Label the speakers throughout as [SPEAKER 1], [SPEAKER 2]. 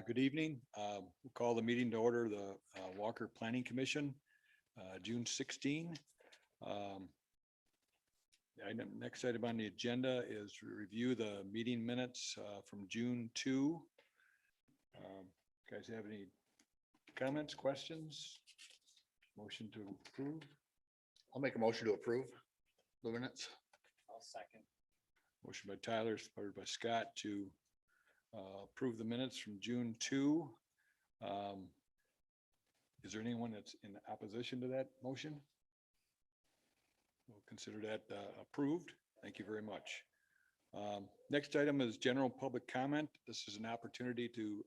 [SPEAKER 1] Good evening. We'll call the meeting to order, the Walker Planning Commission, June 16. Next item on the agenda is review the meeting minutes from June 2. Guys have any comments, questions? Motion to approve?
[SPEAKER 2] I'll make a motion to approve the minutes.
[SPEAKER 3] I'll second.
[SPEAKER 1] Motion by Tyler, supported by Scott to approve the minutes from June 2. Is there anyone that's in opposition to that motion? We'll consider that approved. Thank you very much. Next item is general public comment. This is an opportunity to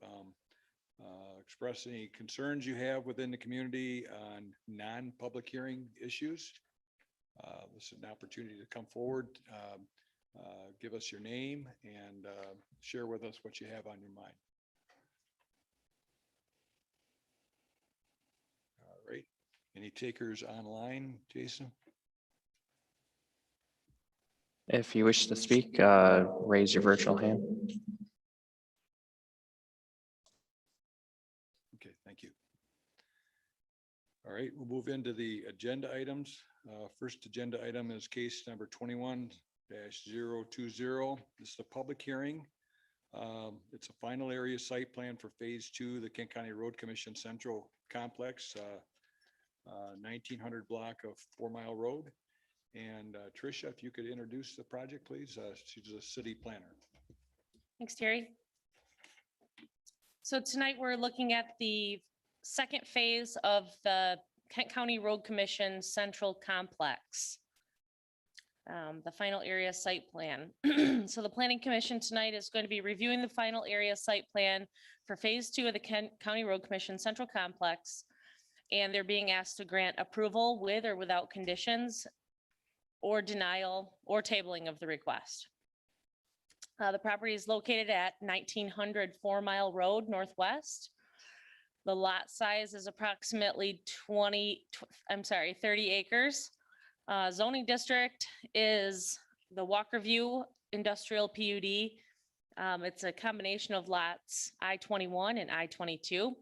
[SPEAKER 1] express any concerns you have within the community on non-public hearing issues. This is an opportunity to come forward, give us your name and share with us what you have on your mind. All right. Any takers online, Jason?
[SPEAKER 3] If you wish to speak, raise your virtual hand.
[SPEAKER 1] Okay, thank you. All right, we'll move into the agenda items. First agenda item is case number 21-020. This is a public hearing. It's a final area site plan for phase 2, the Kent County Road Commission Central Complex, 1900 block of 4 Mile Road. And Tricia, if you could introduce the project, please. She's a city planner.
[SPEAKER 4] Thanks, Terry. So tonight we're looking at the second phase of the Kent County Road Commission Central Complex, the final area site plan. So the Planning Commission tonight is going to be reviewing the final area site plan for phase 2 of the Kent County Road Commission Central Complex. And they're being asked to grant approval with or without conditions or denial or tabling of the request. The property is located at 1900 4 Mile Road Northwest. The lot size is approximately 30 acres. Zoning district is the Walkerview Industrial PUD. It's a combination of lots I-21 and I-22.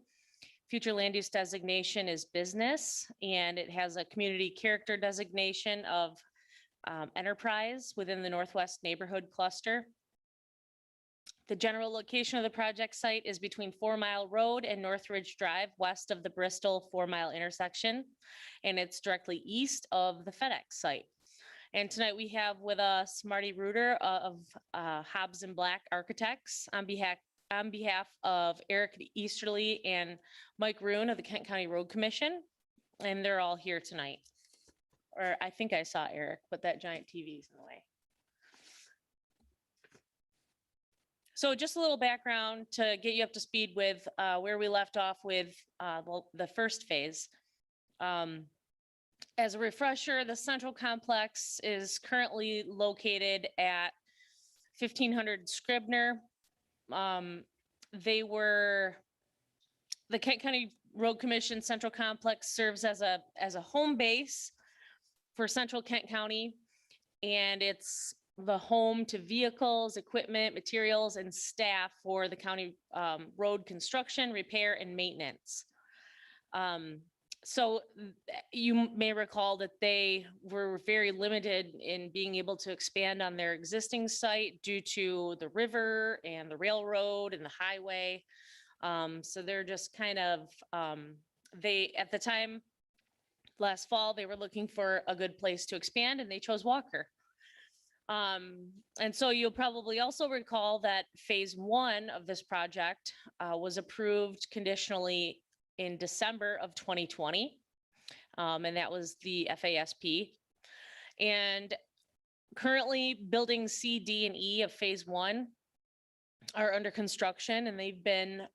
[SPEAKER 4] Future land use designation is business, and it has a community character designation of enterprise within the Northwest neighborhood cluster. The general location of the project site is between 4 Mile Road and Northridge Drive, west of the Bristol 4 Mile intersection, and it's directly east of the FedEx site. And tonight we have with us Marty Ruiter of Hobbs and Black Architects on behalf of Erik Easterly and Mike Roon of the Kent County Road Commission, and they're all here tonight. Or I think I saw Erik, but that giant TV is in the way. So just a little background to get you up to speed with where we left off with the first phase. As a refresher, the central complex is currently located at 1500 Scribner. The Kent County Road Commission Central Complex serves as a home base for Central Kent County, and it's the home to vehicles, equipment, materials, and staff for the county road construction, repair, and maintenance. So you may recall that they were very limited in being able to expand on their existing site due to the river and the railroad and the highway. So they're just kind of, at the time, last fall, they were looking for a good place to expand, and they chose Walker. And so you'll probably also recall that phase 1 of this project was approved conditionally in December of 2020. And that was the FASP. And currently buildings C, D, and E of phase 1 are under construction, and they've been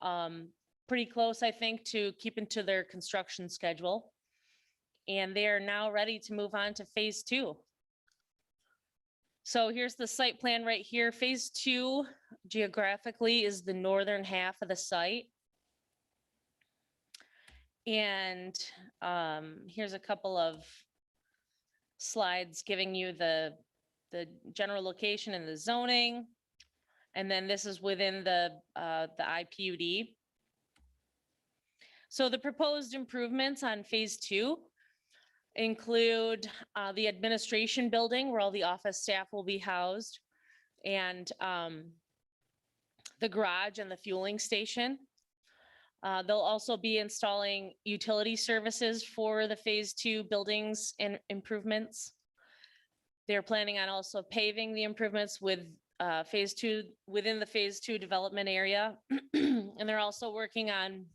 [SPEAKER 4] pretty close, I think, to keeping to their construction schedule. And they are now ready to move on to phase 2. So here's the site plan right here. Phase 2 geographically is the northern half of the site. And here's a couple of slides giving you the general location and the zoning. And then this is within the IPUD. So the proposed improvements on phase 2 include the administration building where all the office staff will be housed, and the garage and the fueling station. They'll also be installing utility services for the phase 2 buildings and improvements. They're planning on also paving the improvements with phase 2 within the phase 2 development area. And they're also working on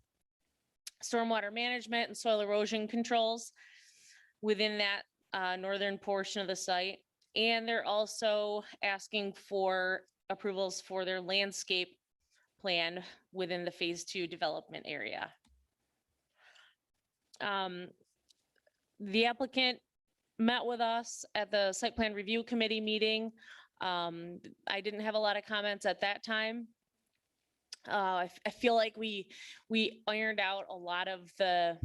[SPEAKER 4] stormwater management and soil erosion controls within that northern portion of the site. And they're also asking for approvals for their landscape plan within the phase 2 development area. The applicant met with us at the site plan review committee meeting. I didn't have a lot of comments at that time. I feel like we ironed out a lot of the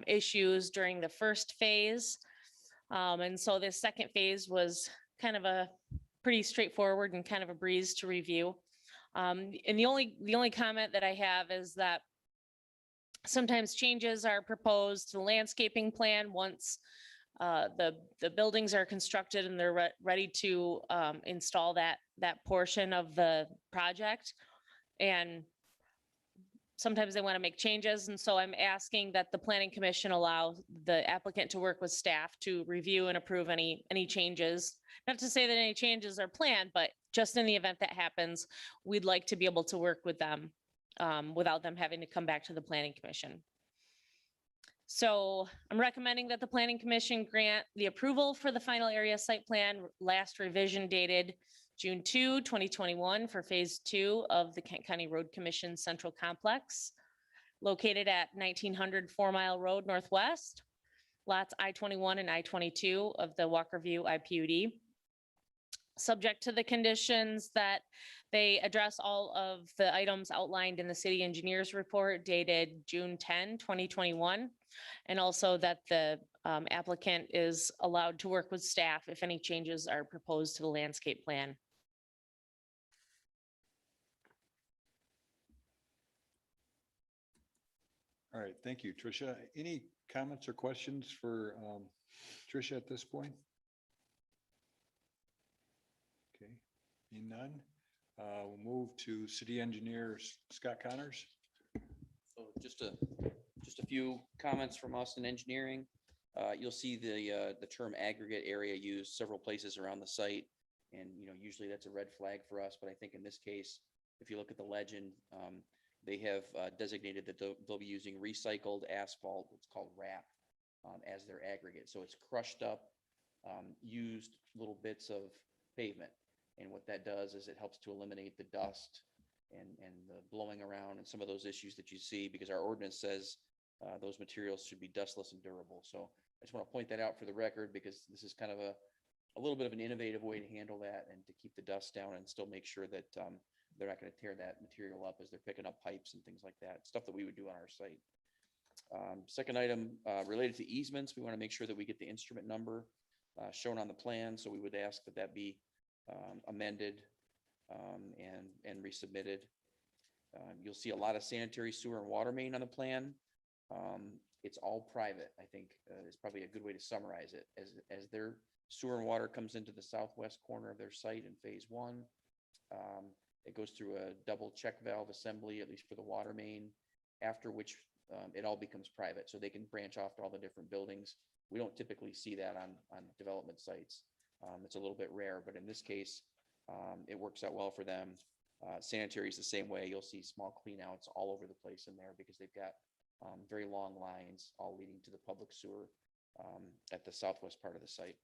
[SPEAKER 4] issues during the first phase. And so this second phase was kind of a pretty straightforward and kind of a breeze to review. And the only comment that I have is that sometimes changes are proposed to the landscaping plan once the buildings are constructed and they're ready to install that portion of the project. And sometimes they want to make changes. And so I'm asking that the planning commission allow the applicant to work with staff to review and approve any changes. Not to say that any changes are planned, but just in the event that happens, we'd like to be able to work with them without them having to come back to the planning commission. So I'm recommending that the planning commission grant the approval for the final area site plan, last revision dated June 2, 2021 for phase 2 of the Kent County Road Commission Central Complex, located at 1900 4 Mile Road Northwest, lots I-21 and I-22 of the Walker View IPUD. Subject to the conditions that they address all of the items outlined in the city engineer's report dated June 10, 2021. And also that the applicant is allowed to work with staff if any changes are proposed to the landscape plan.
[SPEAKER 1] All right, thank you, Tricia. Any comments or questions for Tricia at this point? Okay, being none, we'll move to city engineer Scott Connors.
[SPEAKER 5] So just a few comments from us in engineering. You'll see the term aggregate area used several places around the site. And, usually that's a red flag for us, but I think in this case, if you look at the legend, they have designated that they'll be using recycled asphalt, what's called RAP, as their aggregate. So it's crushed up, used little bits of pavement. And what that does is it helps to eliminate the dust and the blowing around and some of those issues that you see, because our ordinance says those materials should be dustless and durable. So I just want to point that out for the record, because this is kind of a little bit of an innovative way to handle that and to keep the dust down and still make sure that they're not going to tear that material up as they're picking up pipes and things like that, stuff that we would do on our site. Second item related to easements, we want to make sure that we get the instrument number shown on the plan. So we would ask that that be amended and resubmitted. You'll see a lot of sanitary sewer and water main on the plan. It's all private, I think is probably a good way to summarize it. As their sewer and water comes into the southwest corner of their site in phase 1, it goes through a double check valve assembly, at least for the water main, after which it all becomes private. So they can branch off to all the different buildings. We don't typically see that on development sites. It's a little bit rare, but in this case, it works out well for them. Sanitary is the same way. You'll see small clean outs all over the place in there because they've got very long lines all leading to the public sewer at the southwest part of the site.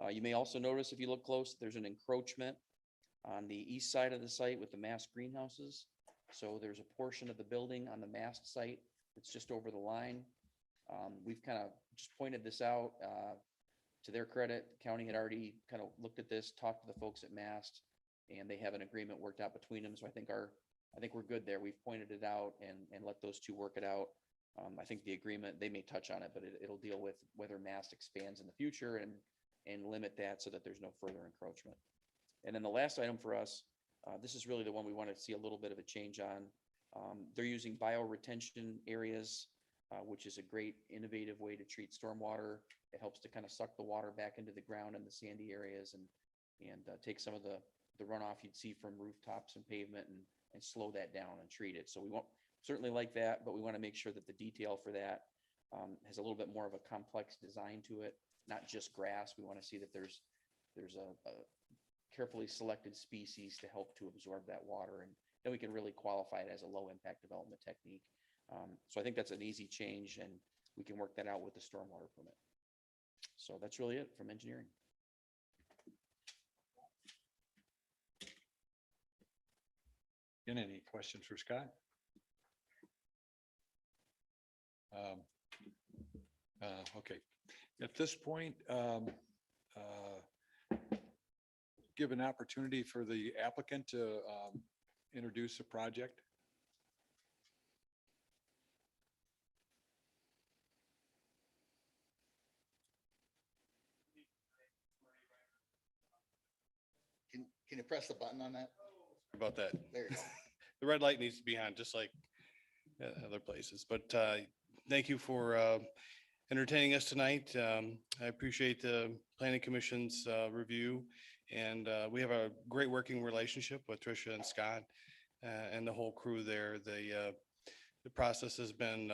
[SPEAKER 5] You may also notice, if you look close, there's an encroachment on the east side of the site with the mast greenhouses. So there's a portion of the building on the mast site that's just over the line. We've kind of just pointed this out. To their credit, the county had already kind of looked at this, talked to the folks at mast, and they have an agreement worked out between them. So I think we're good there. We've pointed it out and let those two work it out. I think the agreement, they may touch on it, but it'll deal with whether mast expands in the future and limit that so that there's no further encroachment. And then the last item for us This is really the one we want to see a little bit of a change on. They're using bioretention areas, which is a great innovative way to treat stormwater. It helps to kind of suck the water back into the ground in the sandy areas and take some of the runoff you'd see from rooftops and pavement and slow that down and treat it. So we won't certainly like that, but we want to make sure that the detail for that has a little bit more of a complex design to it, not just grass. We want to see that there's a carefully selected species to help to absorb that water, and then we can really qualify it as a low impact development technique. So I think that's an easy change, and we can work that out with the stormwater permit. So that's really it from engineering.
[SPEAKER 1] Any questions for Scott? Okay, at this point, give an opportunity for the applicant to introduce the project.
[SPEAKER 2] Can you press the button on that?
[SPEAKER 6] About that.
[SPEAKER 2] There you go.
[SPEAKER 6] The red light needs to be on, just like other places. But thank you for entertaining us tonight. I appreciate the Planning Commission's review. And we have a great working relationship with Tricia and Scott and the whole crew there. The process has been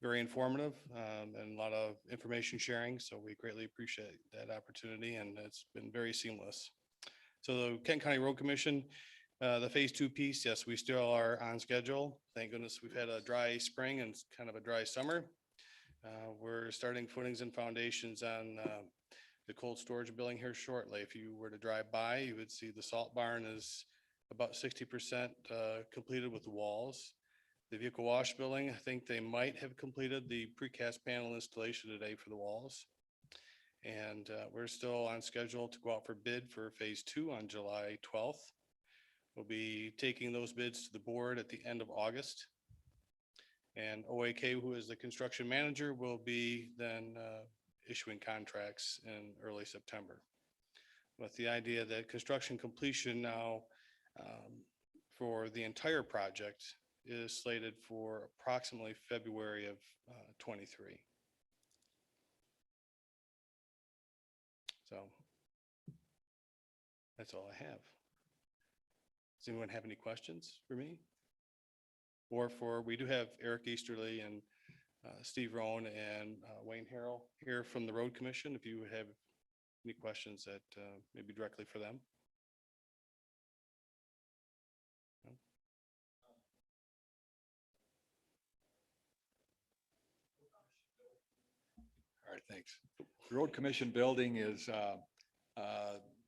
[SPEAKER 6] very informative and a lot of information sharing. So we greatly appreciate that opportunity, and it's been very seamless. So the Kent County Road Commission, the phase 2 piece, yes, we still are on schedule. Thank goodness we've had a dry spring and kind of a dry summer. We're starting footings and foundations on the cold storage building here shortly. If you were to drive by, you would see the salt barn is about 60% completed with the walls. The vehicle wash building, I think they might have completed the precast panel installation today for the walls. And we're still on schedule to go out for bid for phase 2 on July 12th. We'll be taking those bids to the board at the end of August. And OAK, who is the construction manager, will be then issuing contracts in early September, with the idea that construction completion now for the entire project is slated for approximately February of 23. So that's all I have. Does anyone have any questions for me? Or we do have Erik Easterly and Steve Roan and Wayne Harrell here from the Road Commission, if you would have any questions that maybe directly for them. No?
[SPEAKER 1] All right, thanks. The Road Commission building is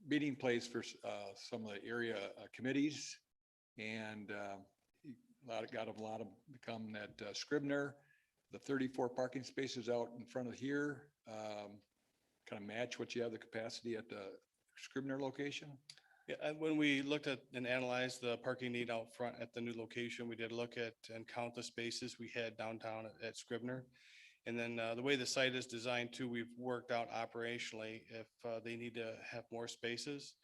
[SPEAKER 1] meeting place for some of the area committees, and a lot of become that Scribner. The 34 parking spaces out in front of here kind of match what you have the capacity at the Scribner location.
[SPEAKER 6] Yeah, and when we looked at and analyzed the parking need out front at the new location, we did look at and count the spaces we had downtown at Scribner. And then the way the site is designed too, we've worked out operationally, if they need to have more spaces,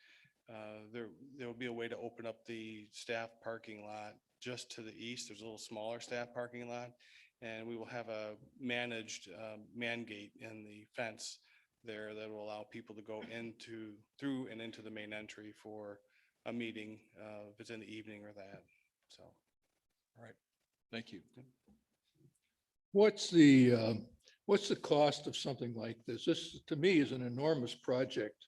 [SPEAKER 6] there will be a way to open up the staff parking lot just to the east. There's a little smaller staff parking lot, and we will have a managed man gate in the fence there that will allow people to go through and into the main entry for a meeting, if it's in the evening or that. So,
[SPEAKER 1] All right, thank you.
[SPEAKER 7] What's the cost of something like this? This, to me, is an enormous project.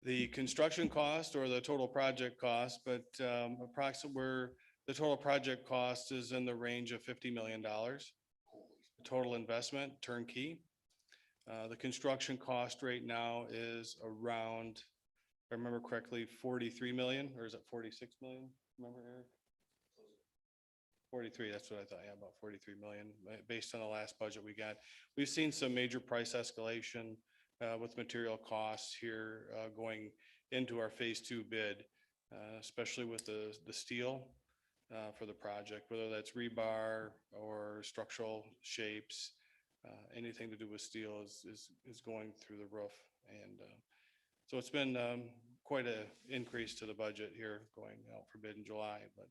[SPEAKER 6] the construction cost or the total project cost, but approximately the total project cost is in the range of $50 million. Total investment turnkey. The construction cost right now is around, if I remember correctly, 43 million, or is it 46 million? Remember, Erik? 43, that's what I thought. Yeah, about 43 million, based on the last budget we got. We've seen some major price escalation with material costs here going into our phase 2 bid, especially with the steel for the project, whether that's rebar or structural shapes. Anything to do with steel is going through the roof. And so it's been quite a increase to the budget here going out for bid in July, but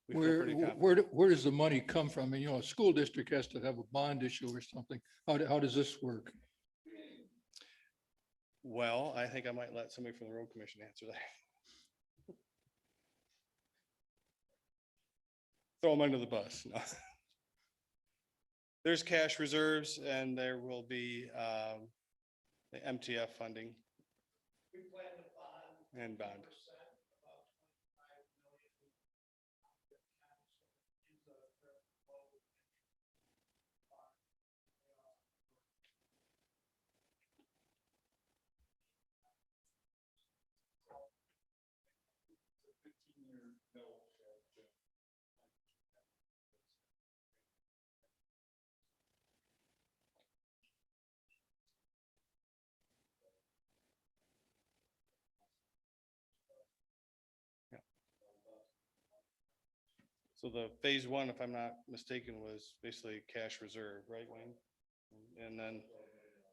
[SPEAKER 6] we feel pretty confident.
[SPEAKER 7] Where does the money come from? And, a school district has to have a bond issue or something. How does this work?
[SPEAKER 6] Well, I think I might let somebody from the road commission answer that. Throw them under the bus. No. There's cash reserves and there will be the MTF funding. And bond. So the phase one, if I'm not mistaken, was basically cash reserve, right, Wayne? And then,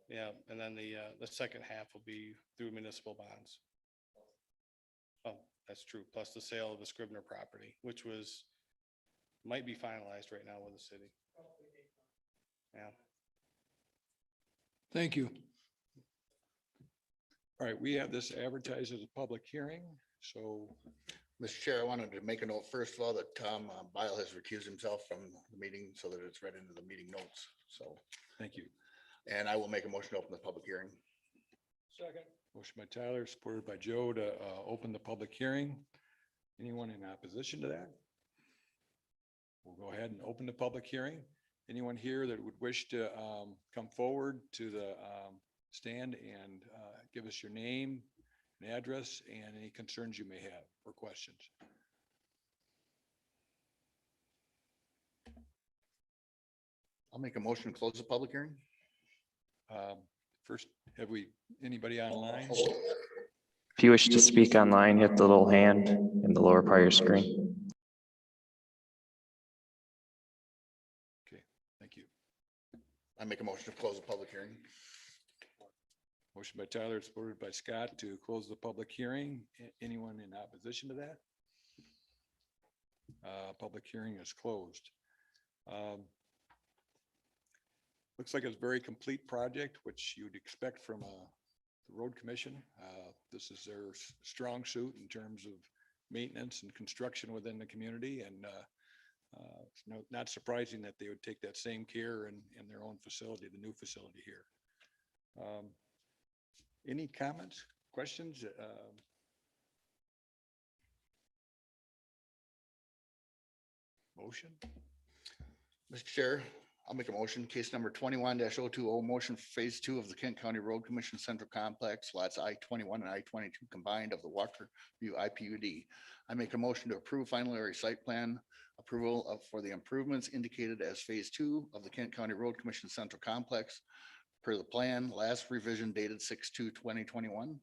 [SPEAKER 6] yeah, and then the second half will be through municipal bonds. Oh, that's true. Plus the sale of the Scribner property, which might be finalized right now with the city. Yeah.
[SPEAKER 7] Thank you.
[SPEAKER 1] All right, we have this advertised as a public hearing, so
[SPEAKER 2] Mr. Chair, I wanted to make a note, first of all, that Tom Bile has recused himself from the meeting so that it's read into the meeting notes. So,
[SPEAKER 1] thank you.
[SPEAKER 2] and I will make a motion to open the public hearing.
[SPEAKER 1] Second. Motion by Tyler, supported by Joe to open the public hearing. Anyone in opposition to that? We'll go ahead and open the public hearing. Anyone here that would wish to come forward to the stand and give us your name and address and any concerns you may have or questions?
[SPEAKER 2] I'll make a motion to close the public hearing.
[SPEAKER 1] First, have anybody online?
[SPEAKER 3] If you wish to speak online, hit the little hand in the lower part of your screen.
[SPEAKER 1] Okay, thank you.
[SPEAKER 2] I make a motion to close the public hearing.
[SPEAKER 1] Motion by Tyler, supported by Scott to close the public hearing. Anyone in opposition to that? Public hearing is closed. Looks like it's a very complete project, which you'd expect from the road commission. This is their strong suit in terms of maintenance and construction within the community. And it's not surprising that they would take that same care in their own facility, the new facility here. Any comments, questions? Motion?
[SPEAKER 2] Mr. Chair, I'll make a motion, case number 21-020, motion for phase 2 of the Kent County Road Commission Central Complex, lots I-21 and I-22 combined of the Walker View IPUD. I make a motion to approve final area site plan approval for the improvements indicated as phase 2 of the Kent County Road Commission Central Complex per the plan, last revision dated 6/2/2021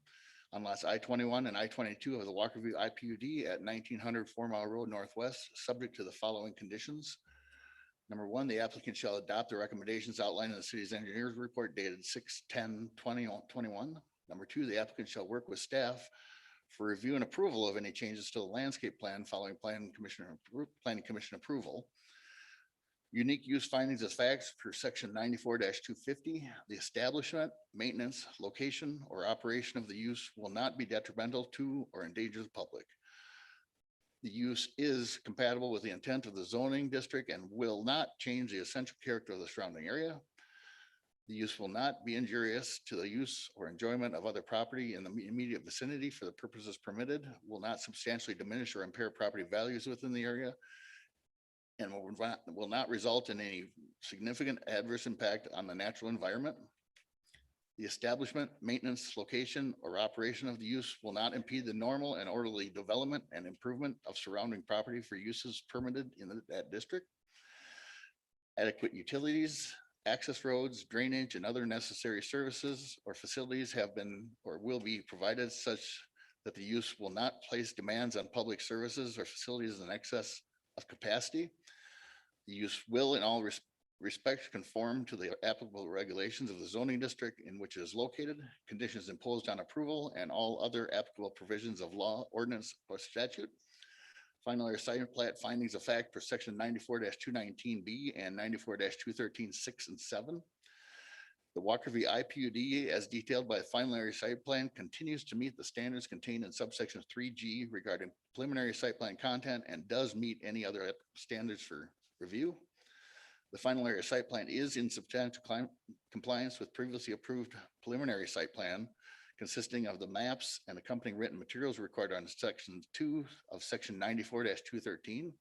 [SPEAKER 2] on lots I-21 and I-22 of the Walker View IPUD at 1900 4 Mile Road Northwest, subject to the following conditions. Number one, the applicant shall adopt the recommendations outlined in the city's engineers report dated 6/10/2021. Number two, the applicant shall work with staff for review and approval of any changes to the landscape plan following planning commission approval. Unique use findings as facts per section 94-250. The establishment, maintenance, location, or operation of the use will not be detrimental to or endanger the public. The use is compatible with the intent of the zoning district and will not change the essential character of the surrounding area. The use will not be injurious to the use or enjoyment of other property in the immediate vicinity for the purposes permitted, will not substantially diminish or impair property values within the area, and will not result in any significant adverse impact on the natural environment. The establishment, maintenance, location, or operation of the use will not impede the normal and orderly development and improvement of surrounding property for uses permitted in that district. Adequate utilities, access roads, drainage, and other necessary services or facilities have been or will be provided such that the use will not place demands on public services or facilities in excess of capacity. The use will in all respect conform to the applicable regulations of the zoning district in which it is located, conditions imposed on approval, and all other applicable provisions of law, ordinance, or statute. Final area site plat findings of fact for section 94-219B and 94-213, 6 and 7. The Walker v. IPUD as detailed by the final area site plan continues to meet the standards contained in subsection 3G regarding preliminary site plan content and does meet any other standards for review. The final area site plan is in substantial compliance with previously approved preliminary site plan consisting of the maps and accompanying written materials required on section 2 of section 94-213.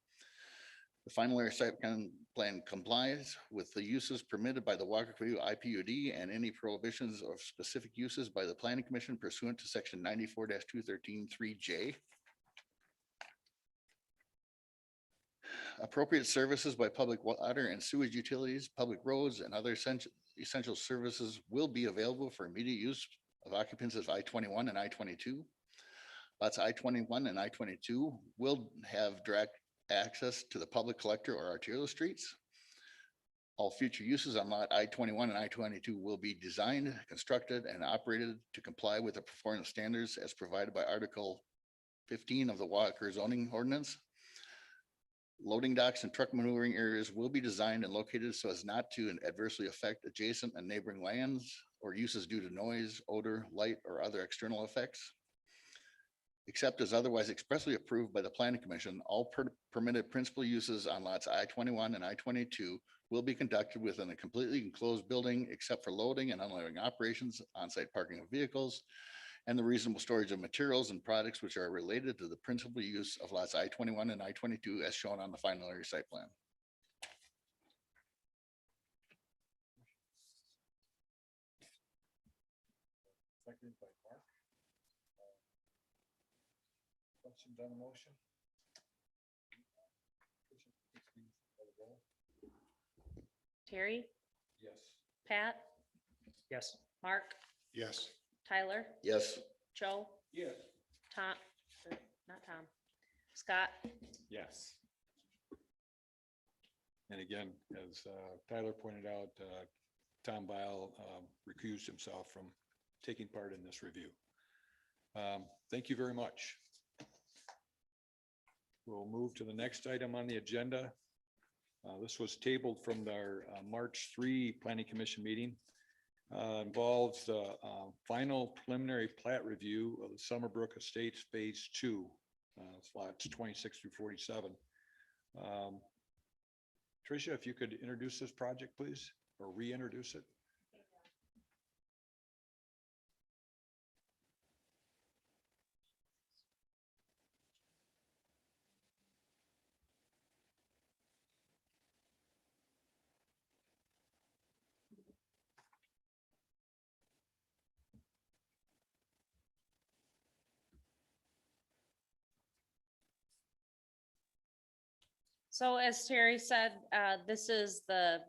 [SPEAKER 2] The final area site plan complies with the uses permitted by the Walker View IPUD and any prohibitions of specific uses by the Planning Commission pursuant to section 94-213 3J. Appropriate services by public water and sewage utilities, public roads, and other essential services will be available for immediate use of occupants of I-21 and I-22. Lots I-21 and I-22 will have direct access to the public collector or arterial streets. All future uses on lot I-21 and I-22 will be designed, constructed, and operated to comply with the performance standards as provided by Article 15 of the Walker zoning ordinance. Loading docks and truck maneuvering areas will be designed and located so as not to adversely affect adjacent and neighboring lands or uses due to noise, odor, light, or other external effects. Except as otherwise expressly approved by the Planning Commission, all permitted principal uses on lots I-21 and I-22 will be conducted within a completely enclosed building except for loading and unloading operations, on-site parking of vehicles, and the reasonable storage of materials and products which are related to the principal use of lots I-21 and I-22 as shown on the final area site plan.
[SPEAKER 1] Seconded by Mark. Questions on the motion?
[SPEAKER 4] Terry,
[SPEAKER 1] Yes.
[SPEAKER 4] Pat,
[SPEAKER 8] Yes.
[SPEAKER 4] Mark,
[SPEAKER 1] Yes.
[SPEAKER 4] Tyler,
[SPEAKER 2] Yes.
[SPEAKER 4] Joe,
[SPEAKER 1] Yes.
[SPEAKER 4] Tom, not Tom, Scott.
[SPEAKER 1] Yes. And again, as Tyler pointed out, Tom Bile recused himself from taking part in this review. Thank you very much. We'll move to the next item on the agenda. This was tabled from our March 3 Planning Commission meeting. Involves the final preliminary plat review of the Summerbrooke Estates Phase 2, slots 26 through 47. Tricia, if you could introduce this project, please, or reintroduce it.
[SPEAKER 4] So as Terry said, this is the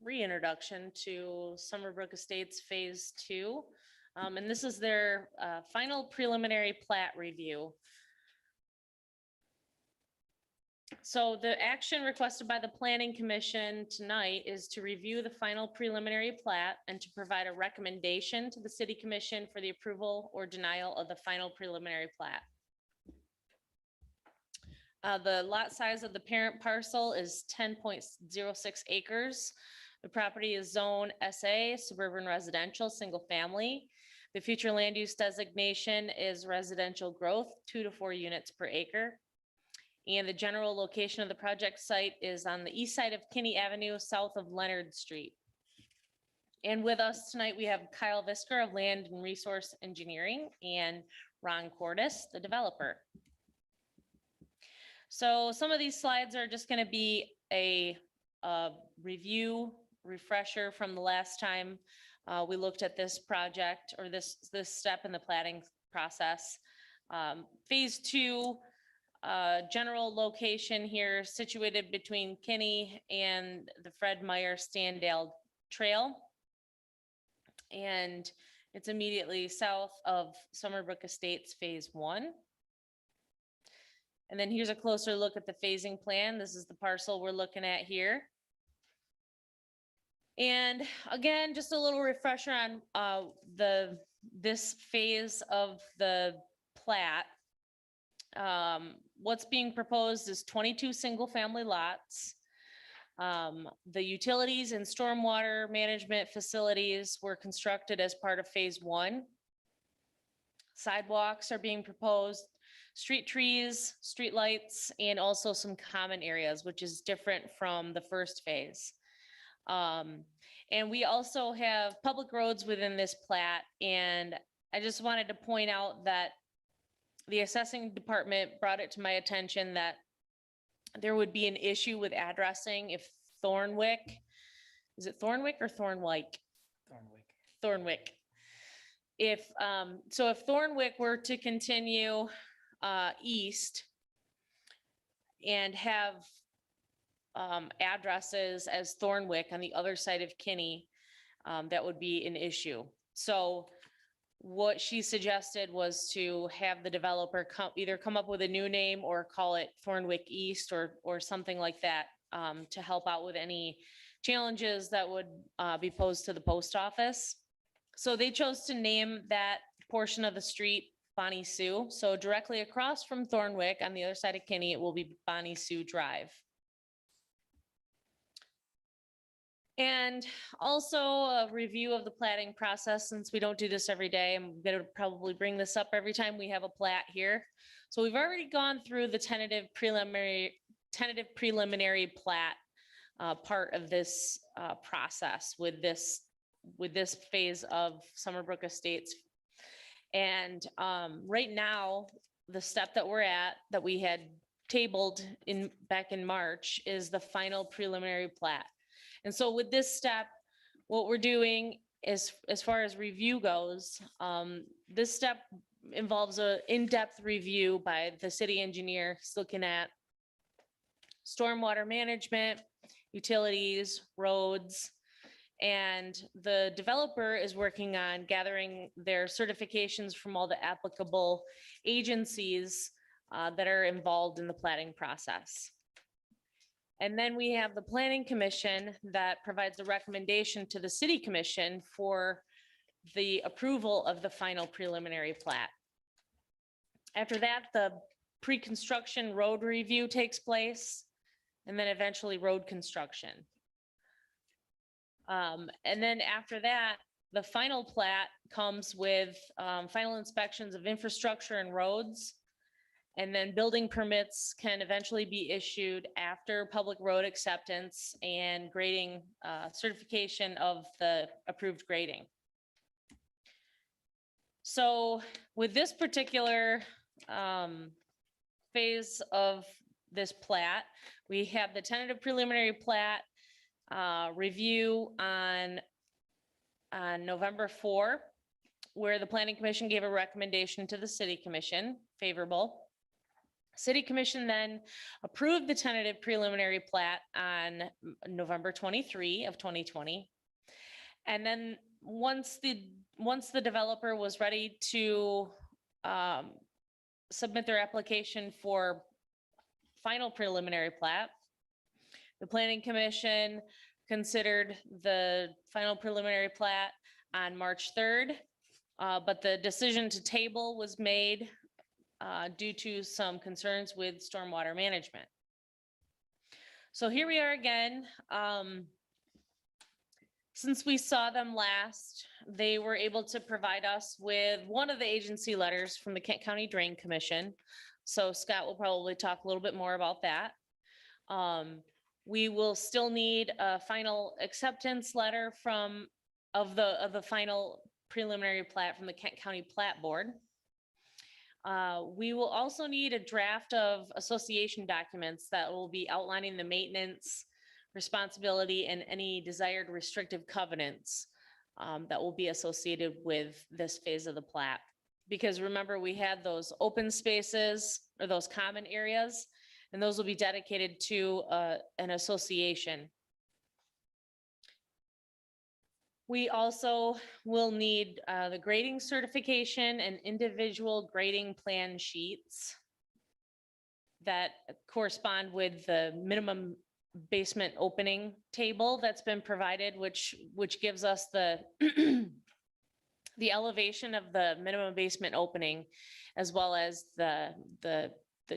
[SPEAKER 4] reintroduction to Summerbrooke Estates Phase 2. And this is their final preliminary plat review. So the action requested by the Planning Commission tonight is to review the final preliminary plat and to provide a recommendation to the City Commission for the approval or denial of the final preliminary plat. The lot size of the parent parcel is 10.06 acres. The property is zone SA, suburban residential, single family. The future land use designation is residential growth, 2 to 4 units per acre. And the general location of the project site is on the east side of Kinney Avenue, south of Leonard Street. And with us tonight, we have Kyle Visker of Land and Resource Engineering and Ron Cordes, the developer. So some of these slides are just going to be a review, refresher from the last time we looked at this project or this step in the platting process. Phase 2, general location here situated between Kinney and the Fred Meyer Standale Trail. And it's immediately south of Summerbrooke Estates Phase 1. And then here's a closer look at the phasing plan. This is the parcel we're looking at here. And again, just a little refresher on this phase of the plat. What's being proposed is 22 single-family lots. The utilities and stormwater management facilities were constructed as part of phase 1. Sidewalks are being proposed, street trees, street lights, and also some common areas, which is different from the first phase. And we also have public roads within this plat, and I just wanted to point out that the assessing department brought it to my attention that there would be an issue with addressing if Thornwick, is it Thornwick or Thornwyke? Thornwick. If, so if Thornwick were to continue east and have addresses as Thornwick on the other side of Kinney, that would be an issue. So what she suggested was to have the developer either come up with a new name or call it Thornwick East or something like that, to help out with any challenges that would be posed to the post office. So they chose to name that portion of the street Bonnie Sue. So directly across from Thornwick on the other side of Kinney, it will be Bonnie Sue Drive. And also a review of the platting process, since we don't do this every day. I'm going to probably bring this up every time we have a plat here. So we've already gone through the tentative preliminary plat part of this process with this phase of Summerbrooke Estates. And right now, the step that we're at, that we had tabled back in March, is the final preliminary plat. And so with this step, what we're doing is, as far as review goes, this step involves an in-depth review by the city engineer. He's looking at stormwater management, utilities, roads, and the developer is working on gathering their certifications from all the applicable agencies that are involved in the platting process. And then we have the planning commission that provides a recommendation to the city commission for the approval of the final preliminary plat. After that, the pre-construction road review takes place, and then eventually road construction. And then after that, the final plat comes with final inspections of infrastructure and roads. And then building permits can eventually be issued after public road acceptance and grading certification of the approved grading. So with this particular phase of this plat, we have the tentative preliminary plat review on November 4, where the planning commission gave a recommendation to the city commission, favorable. City commission then approved the tentative preliminary plat on November 23 of 2020. And then once the developer was ready to submit their application for final preliminary plat, the planning commission considered the final preliminary plat on March 3rd, but the decision to table was made due to some concerns with stormwater management. So here we are again. Since we saw them last, they were able to provide us with one of the agency letters from the Kent County Drain Commission. So Scott will probably talk a little bit more about that. We will still need a final acceptance letter of the final preliminary plat from the Kent County Plat Board. We will also need a draft of association documents that will be outlining the maintenance, responsibility, and any desired restrictive covenants that will be associated with this phase of the plat. Because remember, we had those open spaces or those common areas, and those will be dedicated to an association. We also will need the grading certification and individual grading plan sheets that correspond with the minimum basement opening table that's been provided, which gives us the the elevation of the minimum basement opening, as well as the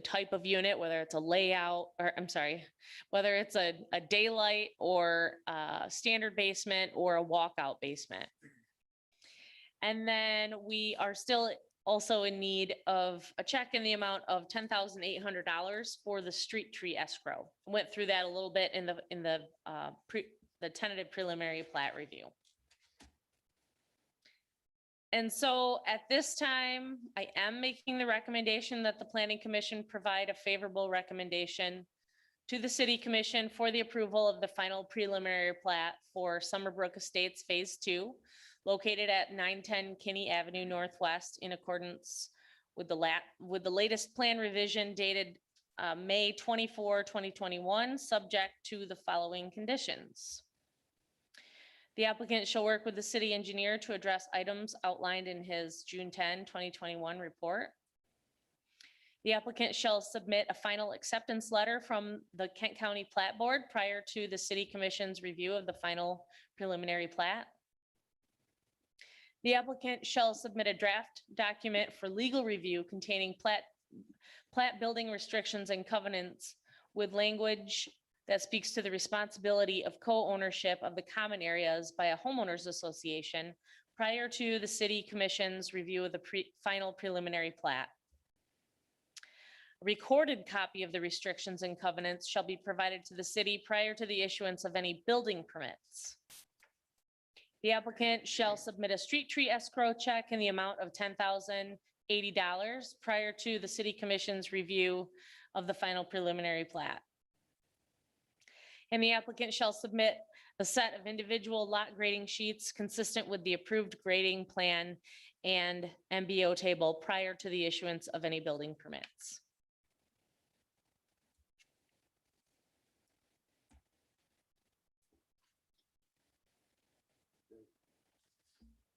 [SPEAKER 4] type of unit, whether it's a layout, or I'm sorry, whether it's a daylight or a standard basement or a walkout basement. And then we are still also in need of a check in the amount of $10,800 for the street tree escrow. Went through that a little bit in the tentative preliminary plat review. And so at this time, I am making the recommendation that the Planning Commission provide a favorable recommendation to the City Commission for the approval of the final preliminary plat for Summerbrooke Estates Phase 2, located at 910 Kinney Avenue Northwest, in accordance with the latest plan revision dated May 24, 2021, subject to the following conditions. The applicant shall work with the city engineer to address items outlined in his June 10, 2021 report. The applicant shall submit a final acceptance letter from the Kent County Plat Board prior to the City Commission's review of the final preliminary plat. The applicant shall submit a draft document for legal review containing plat building restrictions and covenants with language that speaks to the responsibility of co-ownership of the common areas by a homeowners association prior to the City Commission's review of the final preliminary plat. A recorded copy of the restrictions and covenants shall be provided to the city prior to the issuance of any building permits. The applicant shall submit a street tree escrow check in the amount of $10,080 prior to the City Commission's review of the final preliminary plat. And the applicant shall submit a set of individual lot grading sheets consistent with the approved grading plan and MBO table prior to the issuance of any building permits.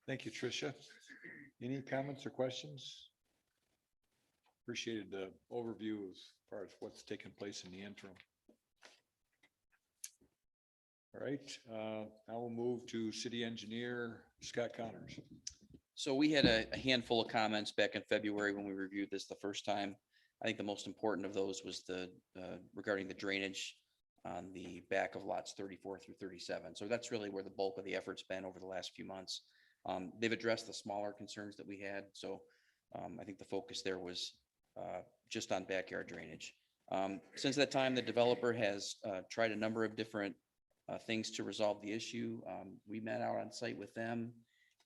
[SPEAKER 1] Thank you, Tricia. Any comments or questions? Appreciated the overview as far as what's taken place in the interim. All right, now we'll move to city engineer Scott Connors.
[SPEAKER 5] So we had a handful of comments back in February when we reviewed this the first time. I think the most important of those was regarding the drainage on the back of lots 34 through 37. So that's really where the bulk of the effort's been over the last few months. They've addressed the smaller concerns that we had. So I think the focus there was just on backyard drainage. Since that time, the developer has tried a number of different things to resolve the issue. We met out on site with them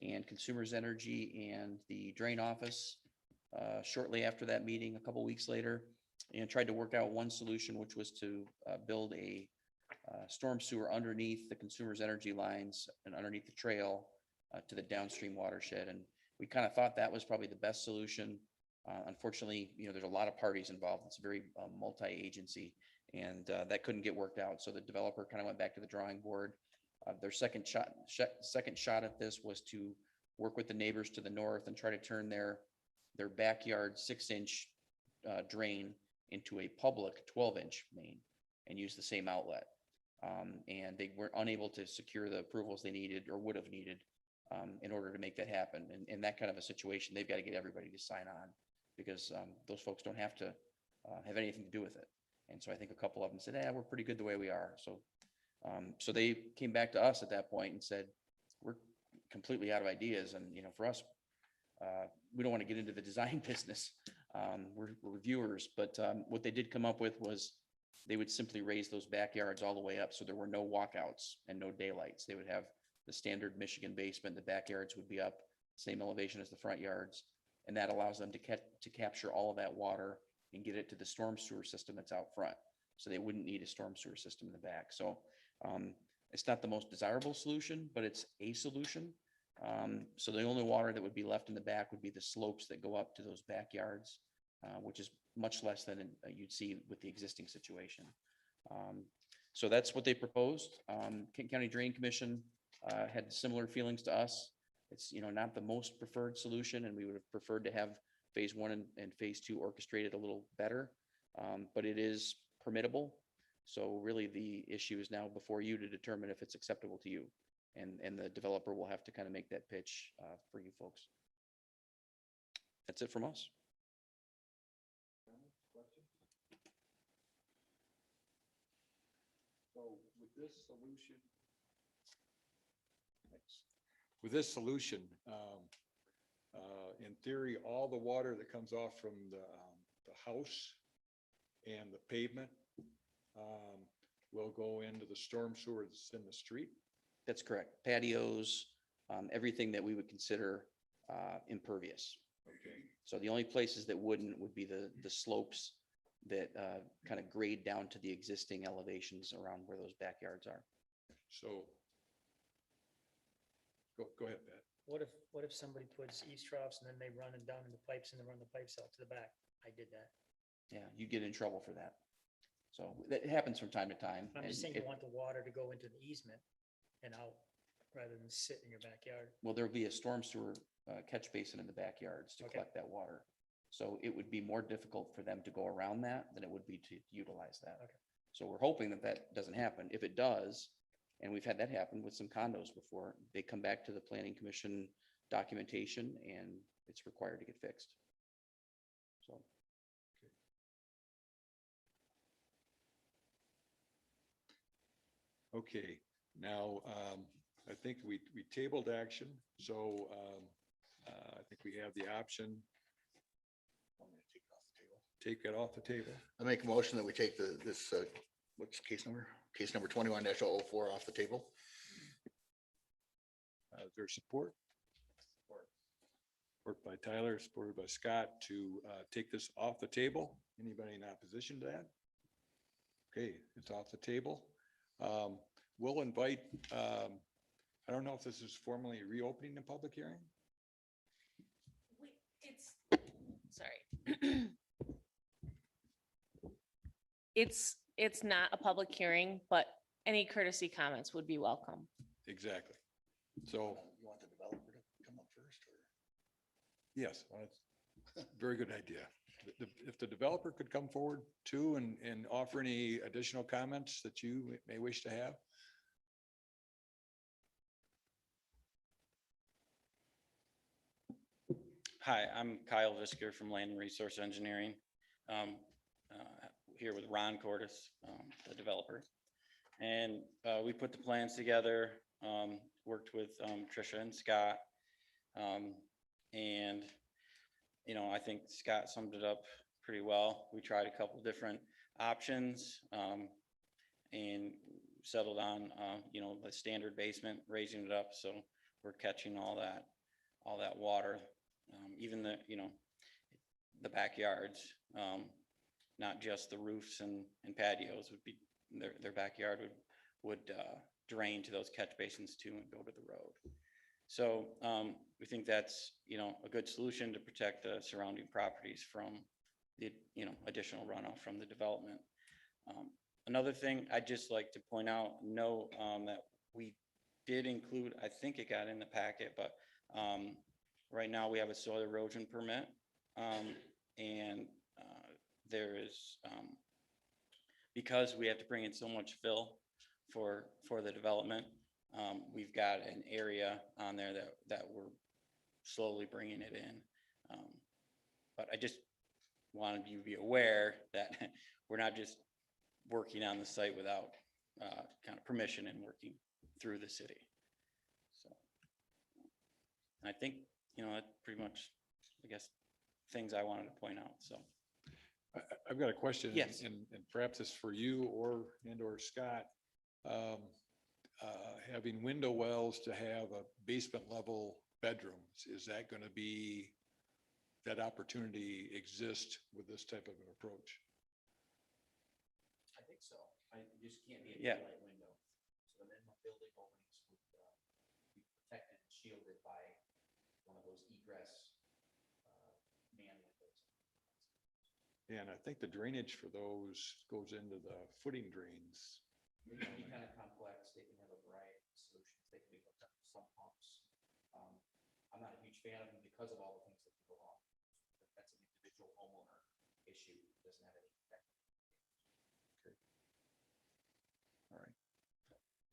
[SPEAKER 5] and Consumers Energy and the drain office shortly after that meeting, a couple weeks later, and tried to work out one solution, which was to build a storm sewer underneath the Consumers Energy lines and underneath the trail to the downstream watershed. And we kind of thought that was probably the best solution. Unfortunately, there's a lot of parties involved. It's very multi-agency, and that couldn't get worked out. So the developer kind of went back to the drawing board. Their second shot at this was to work with the neighbors to the north and try to turn their backyard 6-inch drain into a public 12-inch main and use the same outlet. And they were unable to secure the approvals they needed or would have needed in order to make that happen. And in that kind of a situation, they've got to get everybody to sign on, because those folks don't have to have anything to do with it. And so I think a couple of them said, we're pretty good the way we are. So they came back to us at that point and said, we're completely out of ideas. And, for us, we don't want to get into the design business. We're reviewers, but what they did come up with was they would simply raise those backyards all the way up. So there were no walkouts and no daylights. They would have the standard Michigan basement. The backyards would be up, same elevation as the front yards. And that allows them to capture all of that water and get it to the storm sewer system that's out front. So they wouldn't need a storm sewer system in the back. So it's not the most desirable solution, but it's a solution. So the only water that would be left in the back would be the slopes that go up to those backyards, which is much less than you'd see with the existing situation. So that's what they proposed. Kent County Drain Commission had similar feelings to us. It's not the most preferred solution, and we would have preferred to have phase 1 and phase 2 orchestrated a little better, but it is permittable. So really the issue is now before you to determine if it's acceptable to you. And the developer will have to kind of make that pitch for you folks. That's it from us.
[SPEAKER 1] So with this solution. Thanks. With this solution, in theory, all the water that comes off from the house and the pavement will go into the storm sewer that's in the street.
[SPEAKER 5] That's correct. Patios, everything that we would consider impervious.
[SPEAKER 1] Okay.
[SPEAKER 5] So the only places that wouldn't would be the slopes that kind of grade down to the existing elevations around where those backyards are.
[SPEAKER 1] So go ahead, Pat.
[SPEAKER 8] What if somebody puts eaves troughs and then they run it down in the pipes and they run the pipes out to the back? I did that.
[SPEAKER 5] Yeah, you get in trouble for that. So that happens from time to time.
[SPEAKER 8] I'm just
[SPEAKER 5] and
[SPEAKER 8] saying you
[SPEAKER 5] it-
[SPEAKER 8] want the water to go into the easement and out rather than sit in your backyard.
[SPEAKER 5] Well, there'll be a storm sewer catch basin in the backyards to
[SPEAKER 8] Okay.
[SPEAKER 5] collect that water. So it would be more difficult for them to go around that than it would be to utilize that.
[SPEAKER 8] Okay.
[SPEAKER 5] So we're hoping that that doesn't happen. If it does, and we've had that happen with some condos before, they come back to the planning commission documentation and it's required to get fixed. So.
[SPEAKER 1] Okay, now, I think we tabled action, so I think we have the option,
[SPEAKER 2] Want me to take it off the table?
[SPEAKER 1] take it off the table.
[SPEAKER 2] I make a motion that we take this, what's case number? Case number 21-004 off the table.
[SPEAKER 1] Is there support? Support by Tyler, supported by Scott to take this off the table. Anybody in opposition to that? Okay, it's off the table. We'll invite, I don't know if this is formally reopening the public hearing.
[SPEAKER 4] It's, sorry. It's not a public hearing, but any courtesy comments would be welcome.
[SPEAKER 1] Exactly. So,
[SPEAKER 2] You want the developer to come up first or?
[SPEAKER 1] yes, well, that's a very good idea. If the developer could come forward too and offer any additional comments that you may wish to have.
[SPEAKER 9] Hi, I'm Kyle Visker from Land and Resource Engineering. Here with Ron Cordes, the developer. And we put the plans together, worked with Tricia and Scott. And, you know, I think Scott summed it up pretty well. We tried a couple different options and settled on, you know, the standard basement, raising it up. So we're catching all that water. Even the, you know, the backyards, not just the roofs and patios would be, their backyard would drain to those catch basins too and go to the road. So we think that's, you know, a good solution to protect the surrounding properties from the, you know, additional runoff from the development. Another thing I'd just like to point out, note that we did include, I think it got in the packet, but right now we have a soil erosion permit, and there is, because we have to bring in so much fill for the development, we've got an area on there that we're slowly bringing it in. But I just wanted you to be aware that we're not just working on the site without kind of permission and working through the city. So I think, you know, that's pretty much, I guess, things I wanted to point out, so.
[SPEAKER 1] I've got a question.
[SPEAKER 9] Yes.
[SPEAKER 1] And perhaps it's for you or Scott. Having window wells to have a basement level bedrooms, is that going to be, that opportunity exist with this type of an approach?
[SPEAKER 5] I think so. You just can't be a
[SPEAKER 9] Yeah.
[SPEAKER 5] daylight window. So the minimum building openings would be protected and shielded by one of those egress man windows.
[SPEAKER 1] And I think the drainage for those goes into the footing drains.
[SPEAKER 5] They can be kind of complex. They can have a variety of solutions. They can be hooked up to some pumps. I'm not a huge fan of them because of all the things that can go wrong. That's an individual homeowner issue. Doesn't have any effect.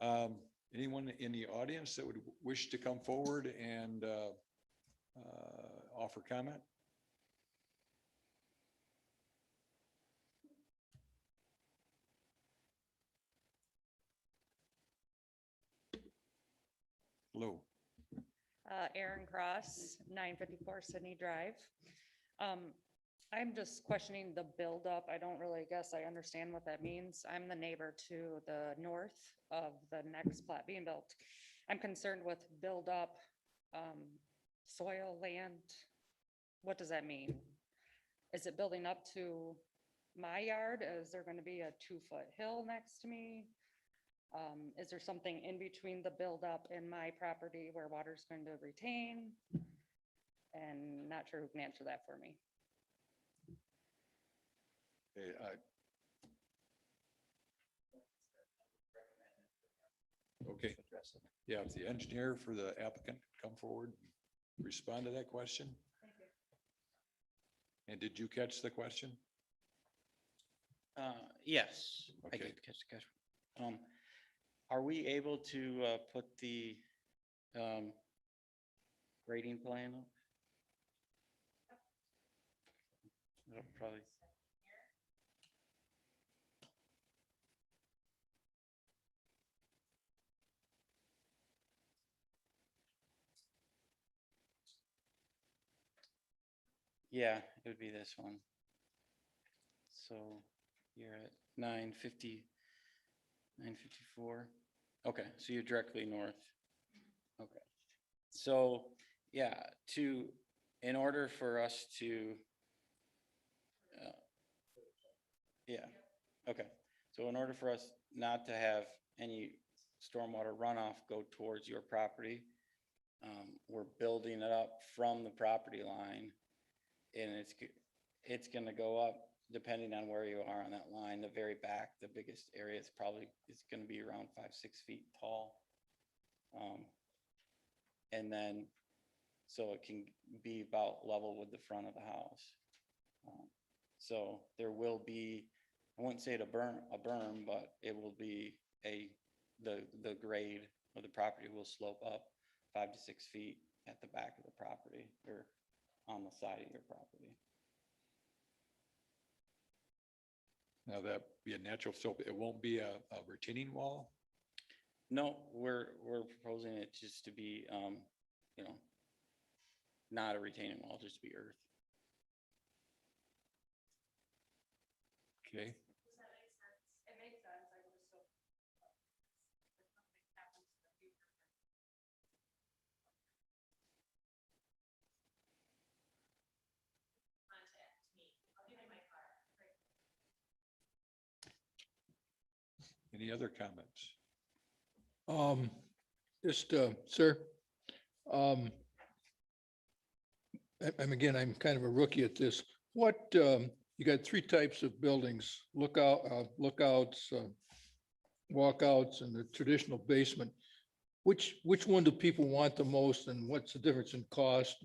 [SPEAKER 1] Anyone in the audience that would wish to come forward and offer comment? Hello.
[SPEAKER 10] Aaron Cross, 954 Sydney Drive. I'm just questioning the buildup. I don't really guess I understand what that means. I'm the neighbor to the north of the next plat being built. I'm concerned with buildup, soil, land. What does that mean? Is it building up to my yard? Is there going to be a 2-foot hill next to me? Is there something in between the buildup and my property where water's going to retain? And not sure who can answer that for me.
[SPEAKER 1] Okay, okay, yeah, if the engineer for the applicant come forward, and respond to that question. And did you catch the question?
[SPEAKER 9] Yes, I
[SPEAKER 1] Okay.
[SPEAKER 9] did catch the question. Are we able to put the grading plan up? It'll probably. Yeah, it would be this one. So you're at 950, 954. Okay, so you're directly north. Okay. So, yeah, in order for us to, yeah, okay. So in order for us not to have any stormwater runoff go towards your property, we're building it up from the property line. And it's gonna go up depending on where you are on that line. The very back, the biggest area is gonna be around 5-6 feet tall. And then, so it can be about level with the front of the house. So there will be, I wouldn't say a berm, but it will be the grade of the property will slope up 5 to 6 feet at the back of the property or on the side of your property.
[SPEAKER 1] Now that be a natural slope, it won't be a retaining wall?
[SPEAKER 9] No, we're proposing it just to be, not a retaining wall, just to be earth.
[SPEAKER 1] Okay,
[SPEAKER 10] Does that make sense? It makes sense. I would still. If something happens in the future. Contact me. I'll give you my card.
[SPEAKER 1] any other comments?
[SPEAKER 7] Just, sir, I'm kind of a rookie at this. What, you got 3 types of buildings, lookouts, walkouts, and the traditional basement. Which one do people want the most, and what's the difference in cost?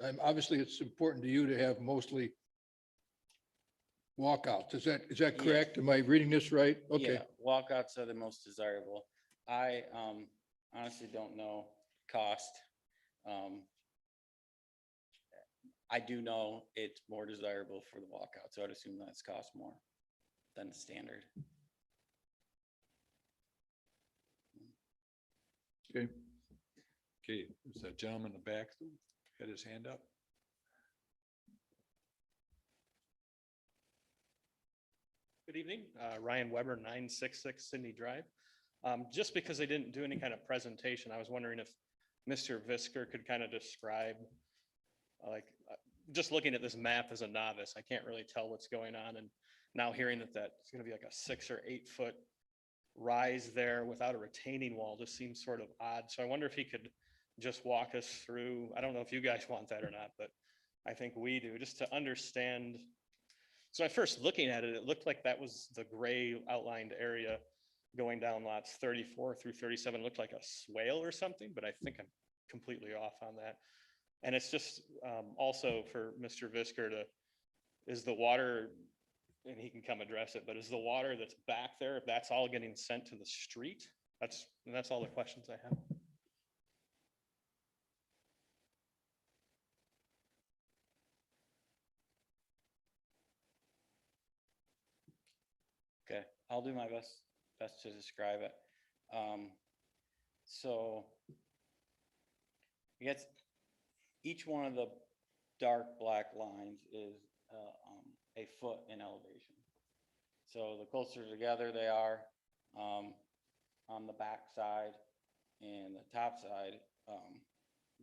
[SPEAKER 7] And obviously, it's important to you to have mostly walkouts. Is that
[SPEAKER 9] Yeah.
[SPEAKER 7] correct? Am I reading this right? Okay.
[SPEAKER 9] Yeah, walkouts are the most desirable. I honestly don't know cost. I do know it's more desirable for the walkout, so I'd assume that's cost more than the standard.
[SPEAKER 1] Okay. Okay, there's that gentleman in the back who had his hand up.
[SPEAKER 11] Good evening, Ryan Weber, 966 Sydney Drive. Just because they didn't do any kind of presentation, I was wondering if Mr. Visker could kind of describe, just looking at this map as a novice, I can't really tell what's going on. And now hearing that it's going to be like a 6 or 8 foot rise there without a retaining wall just seems sort of odd. So I wonder if he could just walk us through, I don't know if you guys want that or not, but I think we do, just to understand. So at first looking at it, it looked like that was the gray outlined area going down lots 34 through 37. It looked like a swale or something, but I think I'm completely off on that. And it's just also for Mr. Visker is the water, and he can come address it, but is the water that's back there, if that's all getting sent to the street? That's all the questions I have.
[SPEAKER 9] Okay, I'll do my best to describe it. So I guess each one of the dark black lines is a foot in elevation. So the closer together they are on the back side and the top side,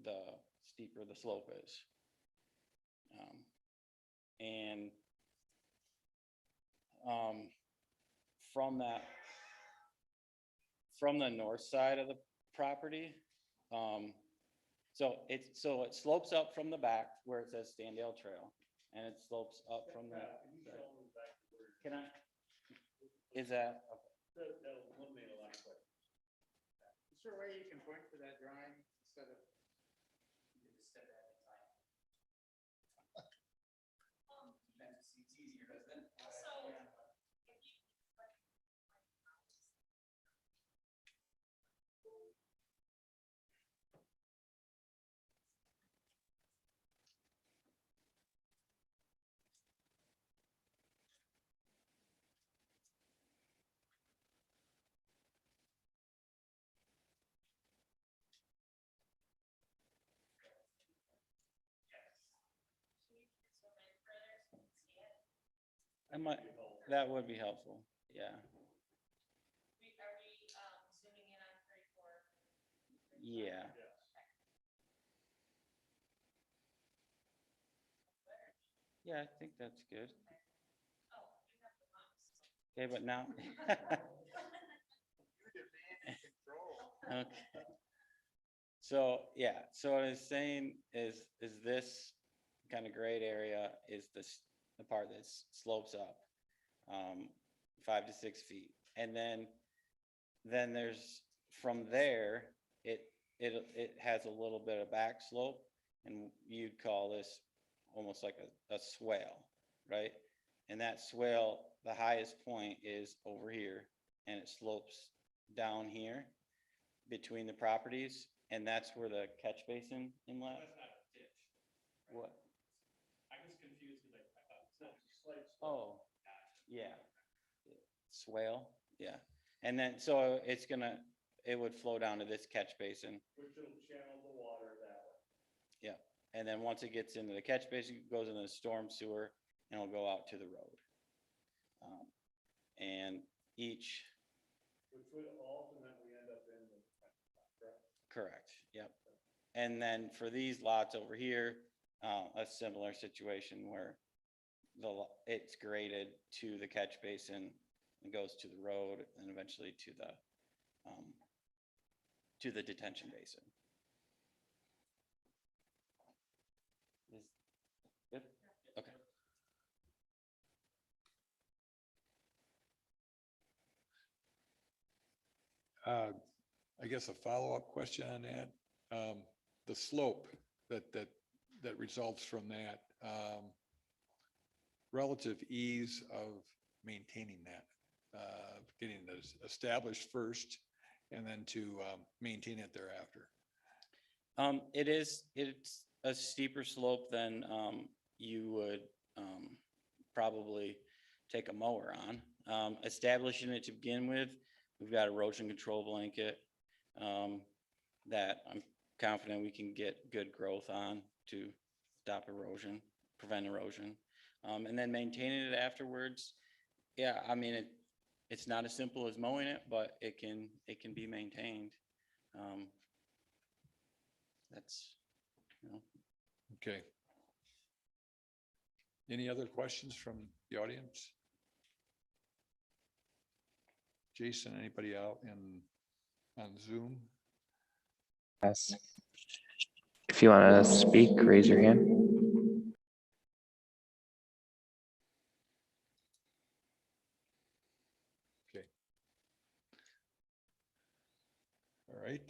[SPEAKER 9] the steeper the slope is. And from the north side of the property, so it slopes up from the back where it says Standale Trail, and it slopes up from the. Can I? Is that?
[SPEAKER 2] Is there a way you can point to that drawing instead of?
[SPEAKER 9] It's easier, doesn't it? That would be helpful, yeah.
[SPEAKER 4] Are we zooming in on 34?
[SPEAKER 9] Yeah. Yeah, I think that's good. Okay, but now. Okay. So, yeah, so what I was saying is this kind of grayed area is the part that slopes up 5 to 6 feet. And then there's, from there, it has a little bit of back slope, and you'd call this almost like a swale, right? And that swale, the highest point is over here, and it slopes down here between the properties, and that's where the catch basin inlet.
[SPEAKER 11] That's not a ditch.
[SPEAKER 9] What?
[SPEAKER 11] I was confused because I thought.
[SPEAKER 9] Oh, yeah. Swale, yeah. And then, so it would flow down to this catch basin.
[SPEAKER 11] Which will channel the water that way.
[SPEAKER 9] Yeah. And then once it gets into the catch basin, it goes into the storm sewer and it'll go out to the road. And each.
[SPEAKER 11] Which would ultimately end up in the.
[SPEAKER 9] Correct, yep. And then for these lots over here, a similar situation where it's graded to the catch basin and goes to the road and eventually to the detention basin. Good? Okay.
[SPEAKER 1] I guess a follow-up question on that, the slope that results from that, relative ease of maintaining that, getting it established first and then to maintain it thereafter.
[SPEAKER 9] It's a steeper slope than you would probably take a mower on. Establishing it to begin with, we've got erosion control blanket that I'm confident we can get good growth on to stop erosion, prevent erosion. And then maintaining it afterwards. Yeah, I mean, it's not as simple as mowing it, but it can be maintained. That's,
[SPEAKER 1] Okay. Any other questions from the audience? Jason, anybody out on Zoom?
[SPEAKER 3] Yes. If you want to speak, raise your hand.
[SPEAKER 1] Okay. All right.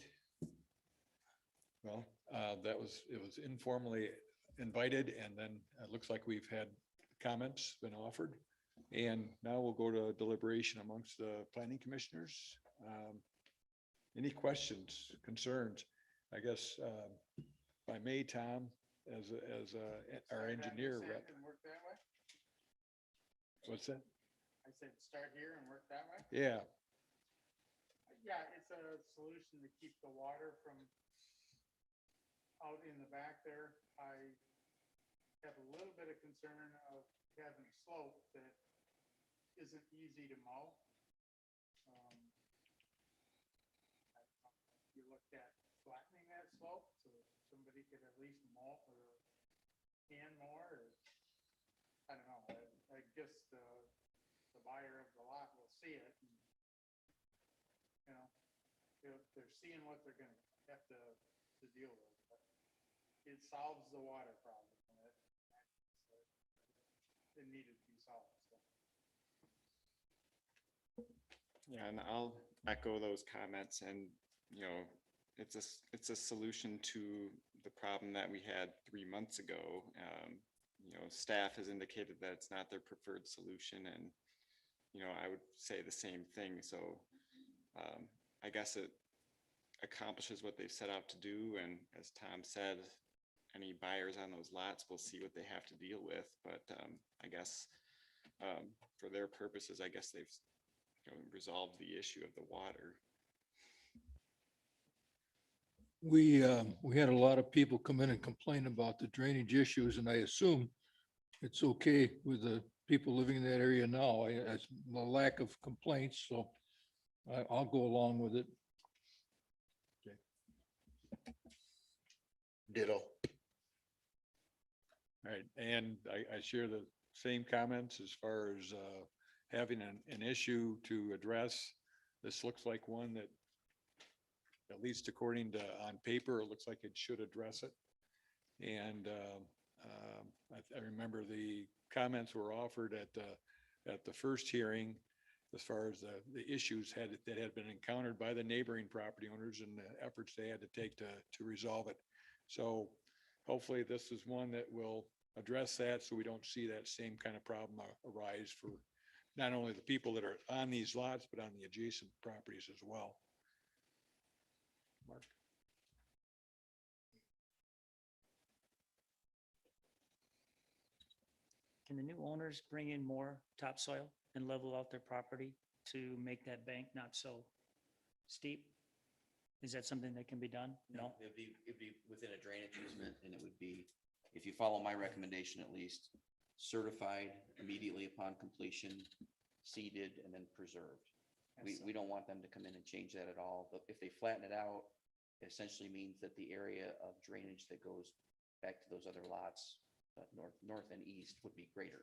[SPEAKER 1] Well, it was informally invited, and then it looks like we've had comments been offered. And now we'll go to deliberation amongst the planning commissioners. Any questions, concerns? I guess, if I may, Tom, as our engineer rep. What's that?
[SPEAKER 12] I said, start here and work that way?
[SPEAKER 1] Yeah,
[SPEAKER 12] Yeah, it's a solution to keep the water from out in the back there. I have a little bit of concern of having a slope that isn't easy to mow. You looked at flattening that slope so somebody could at least mow or can more, or I don't know. I guess the buyer of the lot will see it. And, you know, they're seeing what they're gonna have to deal with. But it solves the water problem. And it needed to be solved. So.
[SPEAKER 13] Yeah, and I'll echo those comments and, you know, it's a solution to the problem that we had 3 months ago. You know, staff has indicated that it's not their preferred solution and, you know, I would say the same thing. So I guess it accomplishes what they've set out to do. And as Tom said, any buyers on those lots will see what they have to deal with. But I guess for their purposes, I guess they've, you know, resolved the issue of the water.
[SPEAKER 7] We had a lot of people come in and complain about the drainage issues, and I assume it's okay with the people living in that area now. It's a lack of complaints, so I'll go along with it.
[SPEAKER 2] Ditto.
[SPEAKER 1] all right. And I share the same comments as far as having an issue to address. This looks like one that, at least according to on paper, it looks like it should address it. And I remember the comments were offered at the first hearing as far as the issues that had been encountered by the neighboring property owners and the efforts they had to take to resolve it. So hopefully this is one that will address that so we don't see that same kind of problem arise for not only the people that are on these lots, but on the adjacent properties as well. Mark?
[SPEAKER 8] Can the new owners bring in more topsoil and level out their property to make that bank not so steep? Is that something that can be done? No?
[SPEAKER 5] It'd be within a drainage easement and it would be, if you follow my recommendation at least, certified immediately upon completion, seeded and then preserved. We don't want them to come in and change that at all. But if they flatten it out, it essentially means that the area of drainage that goes back to those other lots, north and east, would be greater.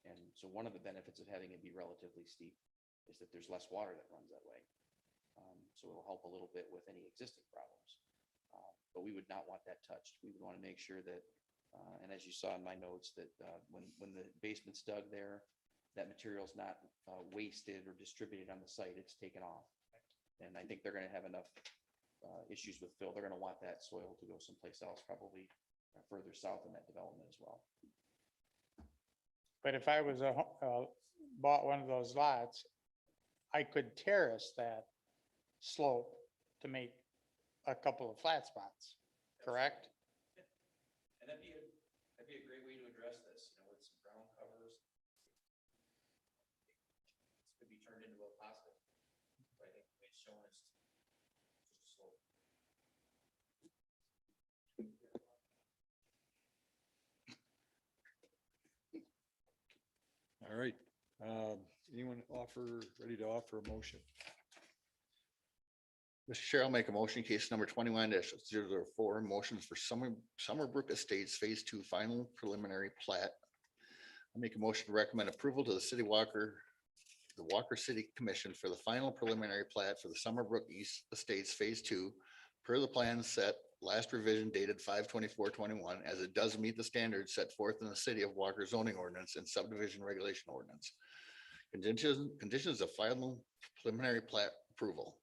[SPEAKER 5] And so one of the benefits of having it be relatively steep is that there's less water that runs that way. So it'll help a little bit with any existing problems. But we would not want that touched. We would want to make sure that, and as you saw in my notes, that when the basement's dug there, that material's not wasted or distributed on the site, it's taken off. And I think they're going to have enough issues with fill. They're going to want that soil to go someplace else, probably further south in that development as well.
[SPEAKER 12] But if I was bought one of those lots, I could terrace that slope to make a couple of flat spots, correct?
[SPEAKER 5] And that'd be a great way to address this, you know, with some ground covers. This could be turned into a positive. But I think the way it's shown is just a slope.
[SPEAKER 1] All right. Anyone ready to offer a motion?
[SPEAKER 2] Mr. Chair, I'll make a motion, case number 21-004, motions for Summerbrook Estates Phase 2 Final Preliminary Plat. I make a motion to recommend approval to the Walker City Commission for the final preliminary plat for the Summerbrook East Estates Phase 2 per the plan set last revision dated 5/24/21, as it does meet the standards set forth in the City of Walker zoning ordinance and subdivision regulation ordinance. Conditions of final preliminary plat approval.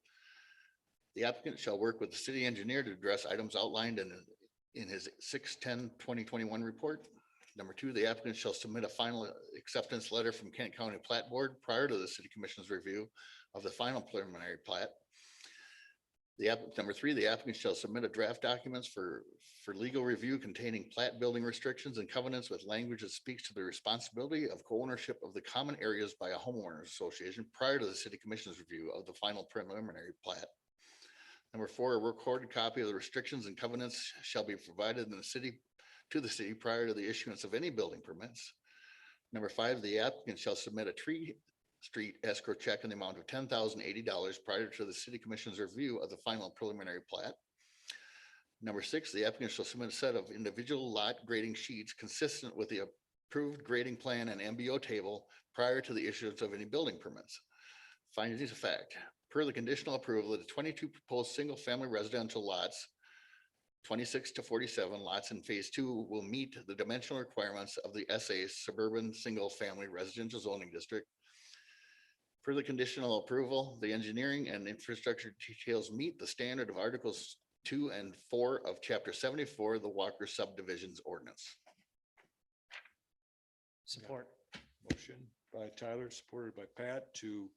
[SPEAKER 2] The applicant shall work with the city engineer to address items outlined in his 6/10/2021 report. Number 2, the applicant shall submit a final acceptance letter from Kent County Plat Board prior to the City Commission's review of the final preliminary plat. Number three, the applicant shall submit a draft documents for legal review containing plat building restrictions and covenants with language that speaks to the responsibility of co-ownership of the common areas by a homeowners association prior to the city commission's review of the final preliminary plat. Number four, a recorded copy of the restrictions and covenants shall be provided in the city to the city prior to the issuance of any building permits. Number five, the applicant shall submit a tree street escrow check in the amount of $10,080 prior to the city commission's review of the final preliminary plat. Number six, the applicant shall submit a set of individual lot grading sheets consistent with the approved grading plan and MBO table prior to the issuance of any building permits. Findings of fact, per the conditional approval of the 22 proposed single-family residential lots, 26 to 47 lots in phase two will meet the dimensional requirements of the SA suburban single-family residential zoning district. Per the conditional approval, the engineering and infrastructure details meet the standard of Articles 2 and 4 of Chapter 74 of the Walker Subdivisions Ordinance.
[SPEAKER 8] Support.
[SPEAKER 1] Motion by Tyler, supported by Pat to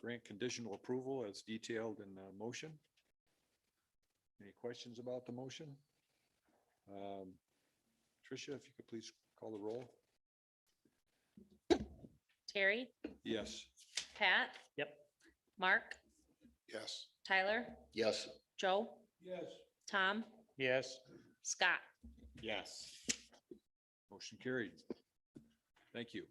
[SPEAKER 1] grant conditional approval as detailed in the motion. Any questions about the motion? Tricia, if you could please call the roll.
[SPEAKER 4] Terry,
[SPEAKER 1] Yes.
[SPEAKER 4] Pat,
[SPEAKER 8] Yep.
[SPEAKER 4] Mark,
[SPEAKER 1] Yes.
[SPEAKER 4] Tyler,
[SPEAKER 2] Yes.
[SPEAKER 4] Joe,
[SPEAKER 1] Yes.
[SPEAKER 4] Tom,
[SPEAKER 11] Yes.
[SPEAKER 4] Scott.
[SPEAKER 13] Yes.
[SPEAKER 1] Motion carried. Thank you.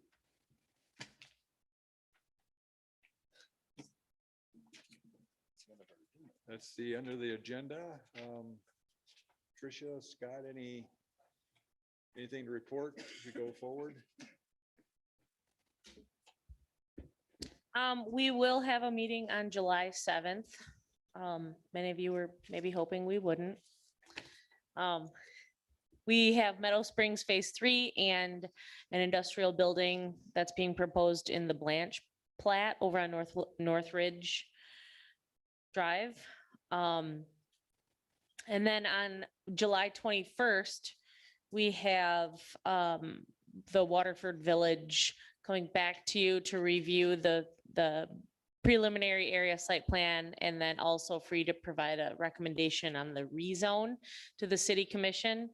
[SPEAKER 1] That's the end of the agenda. Tricia, Scott, anything to report as we go forward?
[SPEAKER 4] We will have a meeting on July 7th. Many of you were maybe hoping we wouldn't. We have Meadow Springs Phase 3 and an industrial building that's being proposed in the Blanche Plat over on North Ridge Drive. And then on July 21st, we have the Waterford Village coming back to you to review the preliminary area site plan, and then also for you to provide a recommendation on the rezone to the city commission.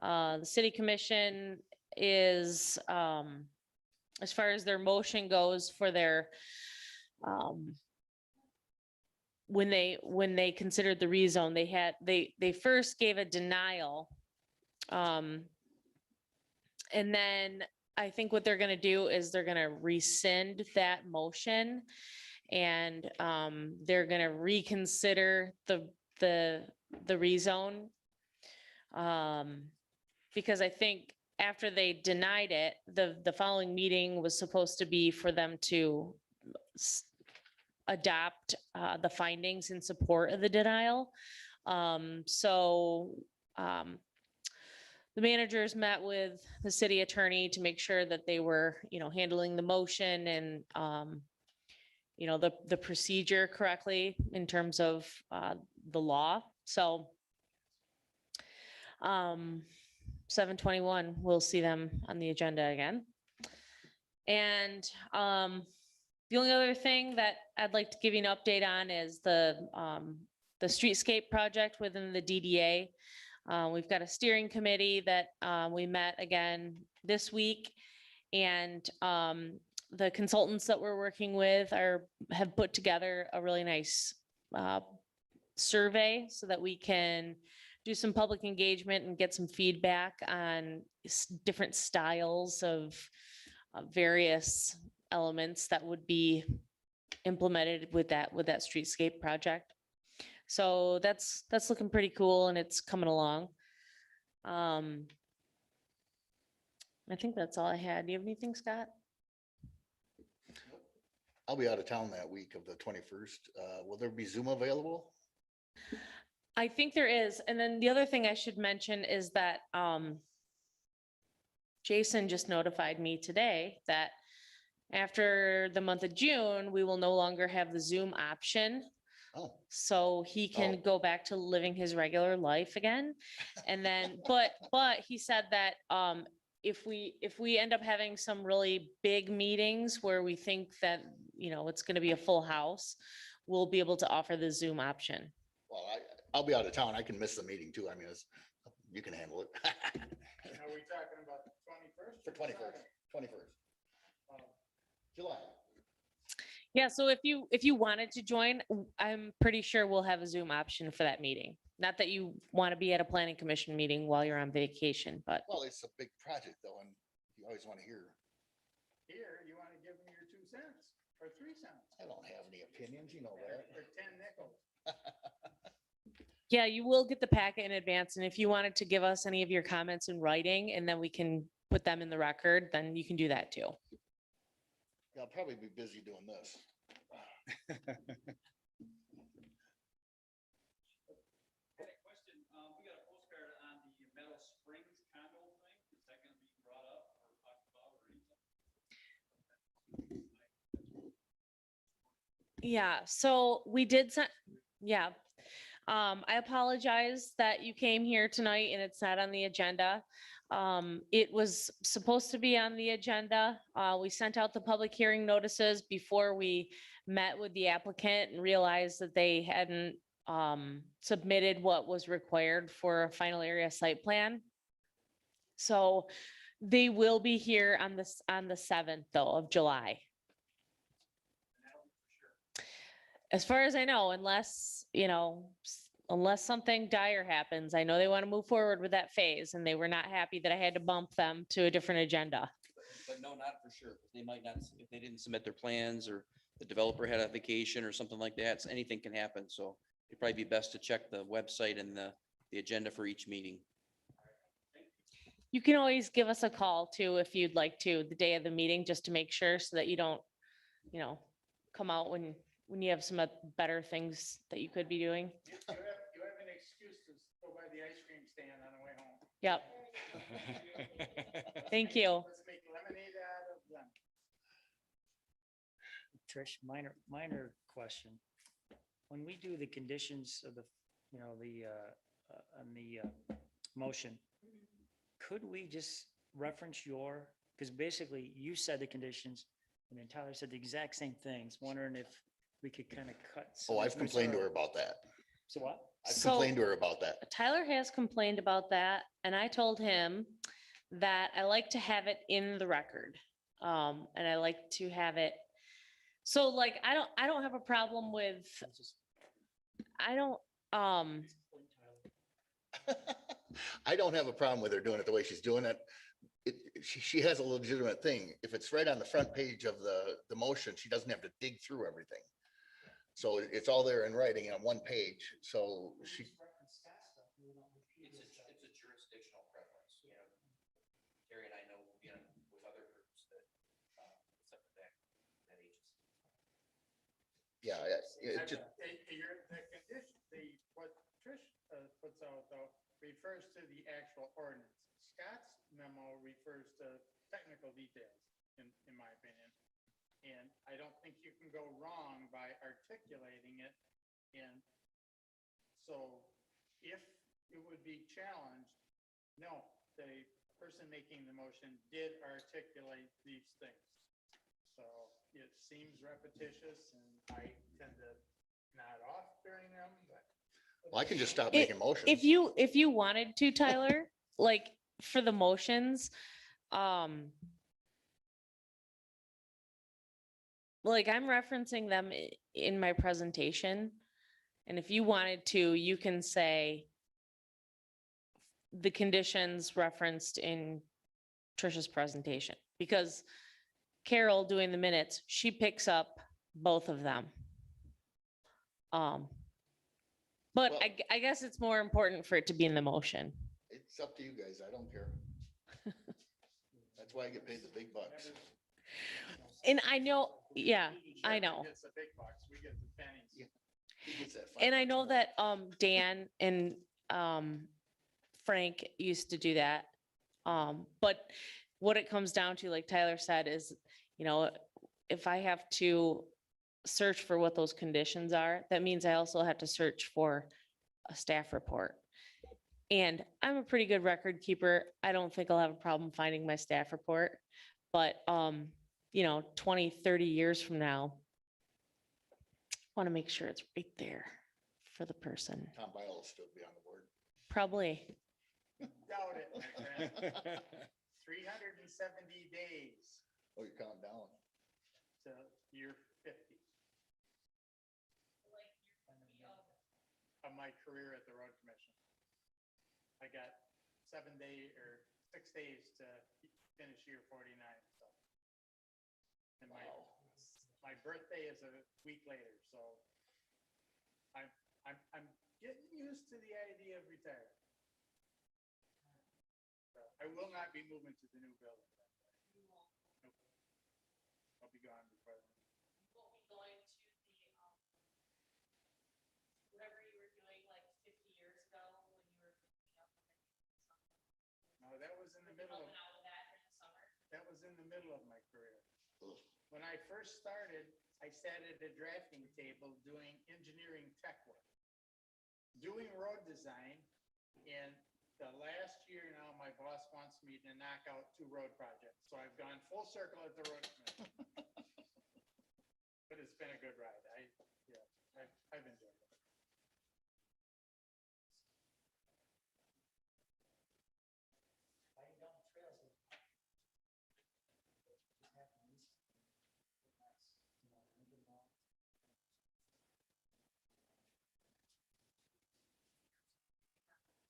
[SPEAKER 4] The city commission is, as far as their motion goes for their, when they considered the rezone, they first gave a denial. And then I think what they're gonna do is they're gonna rescind that motion. And they're gonna reconsider the rezone. Because I think after they denied it, the following meeting was supposed to be for them to adopt the findings in support of the denial. The managers met with the city attorney to make sure that they were, handling the motion and, the procedure correctly in terms of the law. So 7/21, we'll see them on the agenda again. And the only other thing that I'd like to give you an update on is the streetscape project within the DDA. We've got a steering committee that we met again this week, and the consultants that we're working with have put together a really nice survey so that we can do some public engagement and get some feedback on different styles of various elements that would be implemented with that streetscape project. So that's looking pretty cool, and it's coming along. I think that's all I had. Do you have anything, Scott?
[SPEAKER 2] I'll be out of town that week of the 21st. Will there be Zoom available?
[SPEAKER 4] I think there is. And then the other thing I should mention is that Jason just notified me today that after the month of June, we will no longer have the Zoom option.
[SPEAKER 2] Oh,
[SPEAKER 4] So he can go back to living his regular life again. And then, but he said that if we end up having some really big meetings where we think that, it's going to be a full house, we'll be able to offer the Zoom option.
[SPEAKER 2] Well, I'll be out of town. I can miss the meeting too. I mean, you can handle it.
[SPEAKER 12] Are we talking about the 21st?
[SPEAKER 2] For 21st. July.
[SPEAKER 4] Yeah, so if you wanted to join, I'm pretty sure we'll have a Zoom option for that meeting. Not that you want to be at a planning commission meeting while you're on vacation, but
[SPEAKER 2] Well, it's a big project though, and you always want to hear.
[SPEAKER 12] Here, you want to give me your 2 cents or 3 cents
[SPEAKER 2] I don't have any opinions, you know that.
[SPEAKER 12] or 10 nickels.
[SPEAKER 4] yeah, you will get the packet in advance. And if you wanted to give us any of your comments in writing and then we can put them in the record, then you can do that too.
[SPEAKER 2] Yeah, I'll probably be busy doing this.
[SPEAKER 5] Had a question, we got a postcard on the Meadow Springs condo thing, is that gonna be brought up or talked about or anything?
[SPEAKER 4] Yeah, so we did send, yeah. I apologize that you came here tonight and it's not on the agenda. It was supposed to be on the agenda. We sent out the public hearing notices before we met with the applicant and realized that they hadn't submitted what was required for a final area site plan. So they will be here on the 7th though of July. As far as I know, unless, unless something dire happens, I know they want to move forward with that phase and they were not happy that I had to bump them to a different agenda.
[SPEAKER 5] But no, not for sure, 'cause they might not, if they didn't submit their plans or the developer had a vacation or something like that, so anything can happen, so it'd probably be best to check the website and the agenda for each meeting.
[SPEAKER 4] You can always give us a call too, if you'd like to, the day of the meeting, just to make sure so that you don't, come out when you have some better things that you could be doing.
[SPEAKER 12] You have an excuse to go by the ice cream stand on the way home.
[SPEAKER 4] Yep. Thank you.
[SPEAKER 12] Let's make lemonade out of them.
[SPEAKER 8] Trish, minor question. When we do the conditions of the, on the motion, could we just reference because basically you said the conditions and then Tyler said the exact same things, wondering if we could kind of cut.
[SPEAKER 2] Oh, I've complained to her about that.
[SPEAKER 8] So what?
[SPEAKER 2] I've
[SPEAKER 4] So-
[SPEAKER 2] complained to her about that.
[SPEAKER 4] Tyler has complained about that, and I told him that I like to have it in the record. And I like to have it, so like, I don't have a problem with, I don't
[SPEAKER 2] have a problem with her doing it the way she's doing it. She has a legitimate thing. If it's right on the front page of the motion, she doesn't have to dig through everything. So it's all there in writing on one page. So she,
[SPEAKER 5] It's a jurisdictional preference, Terry and I know, with other groups that, it's up to that agency.
[SPEAKER 2] yeah, it just,
[SPEAKER 12] The condition, what Trish puts out though, refers to the actual ordinance. Scott's memo refers to technical details, in my opinion. And I don't think you can go wrong by articulating it. And so if it would be challenged, no, the person making the motion did articulate these things. So it seems repetitious and I tend to nod off during them, but.
[SPEAKER 2] well, I can just stop making motions.
[SPEAKER 4] if you wanted to, Tyler, like for the motions, like I'm referencing them in my presentation. And if you wanted to, you can say the conditions referenced in Trisha's presentation, because Carol doing the minutes, she picks up both of them. But
[SPEAKER 2] Well-
[SPEAKER 4] I guess it's more important for it to be in the motion.
[SPEAKER 2] It's up to you guys. I don't care. That's why I get paid the big bucks.
[SPEAKER 4] And I know, yeah, I know.
[SPEAKER 12] Gets the big bucks, we get the pennies.
[SPEAKER 2] Yeah. He gets that
[SPEAKER 4] And I
[SPEAKER 2] $5
[SPEAKER 4] know
[SPEAKER 2] more.
[SPEAKER 4] that Dan and Frank used to do that. But what it comes down to, like Tyler said, is, if I have to search for what those conditions are, that means I also have to search for a staff report. And I'm a pretty good record keeper. I don't think I'll have a problem finding my staff report. But 20, 30 years from now, Want to make sure it's right there for the person.
[SPEAKER 2] Tom Bile will still be on the board.
[SPEAKER 4] Probably.
[SPEAKER 12] Doubt it, my friend. 370 days
[SPEAKER 2] Oh, you're counting down.
[SPEAKER 12] to year 50 of my career at the road commission. I got 6 days to finish year 49, so. And my birthday is a week later, so I'm getting used to the idea of retiring. So I will not be moving to the new building. Nope. I'll be gone before then.
[SPEAKER 4] Won't be going to the, whatever you were doing like 50 years ago when you were picking up.
[SPEAKER 12] No, that was in the middle of,
[SPEAKER 4] Out of that in the summer.
[SPEAKER 12] that was in the middle of my career.
[SPEAKER 2] Ugh.
[SPEAKER 12] When I first started, I sat at a drafting table doing engineering tech work, doing road design. And the last year now, my boss wants me to knock out 2 road projects. So I've gone full circle at the road commission. But it's been a good ride. I've enjoyed it.
[SPEAKER 8] Sliding down the trails. Just happens. Nice, you know, thinking about-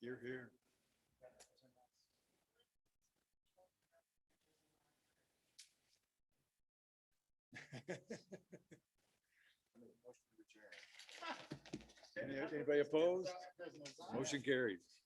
[SPEAKER 1] You're here.
[SPEAKER 8] Yeah, those are nice.
[SPEAKER 1] Anybody opposed? Motion carries.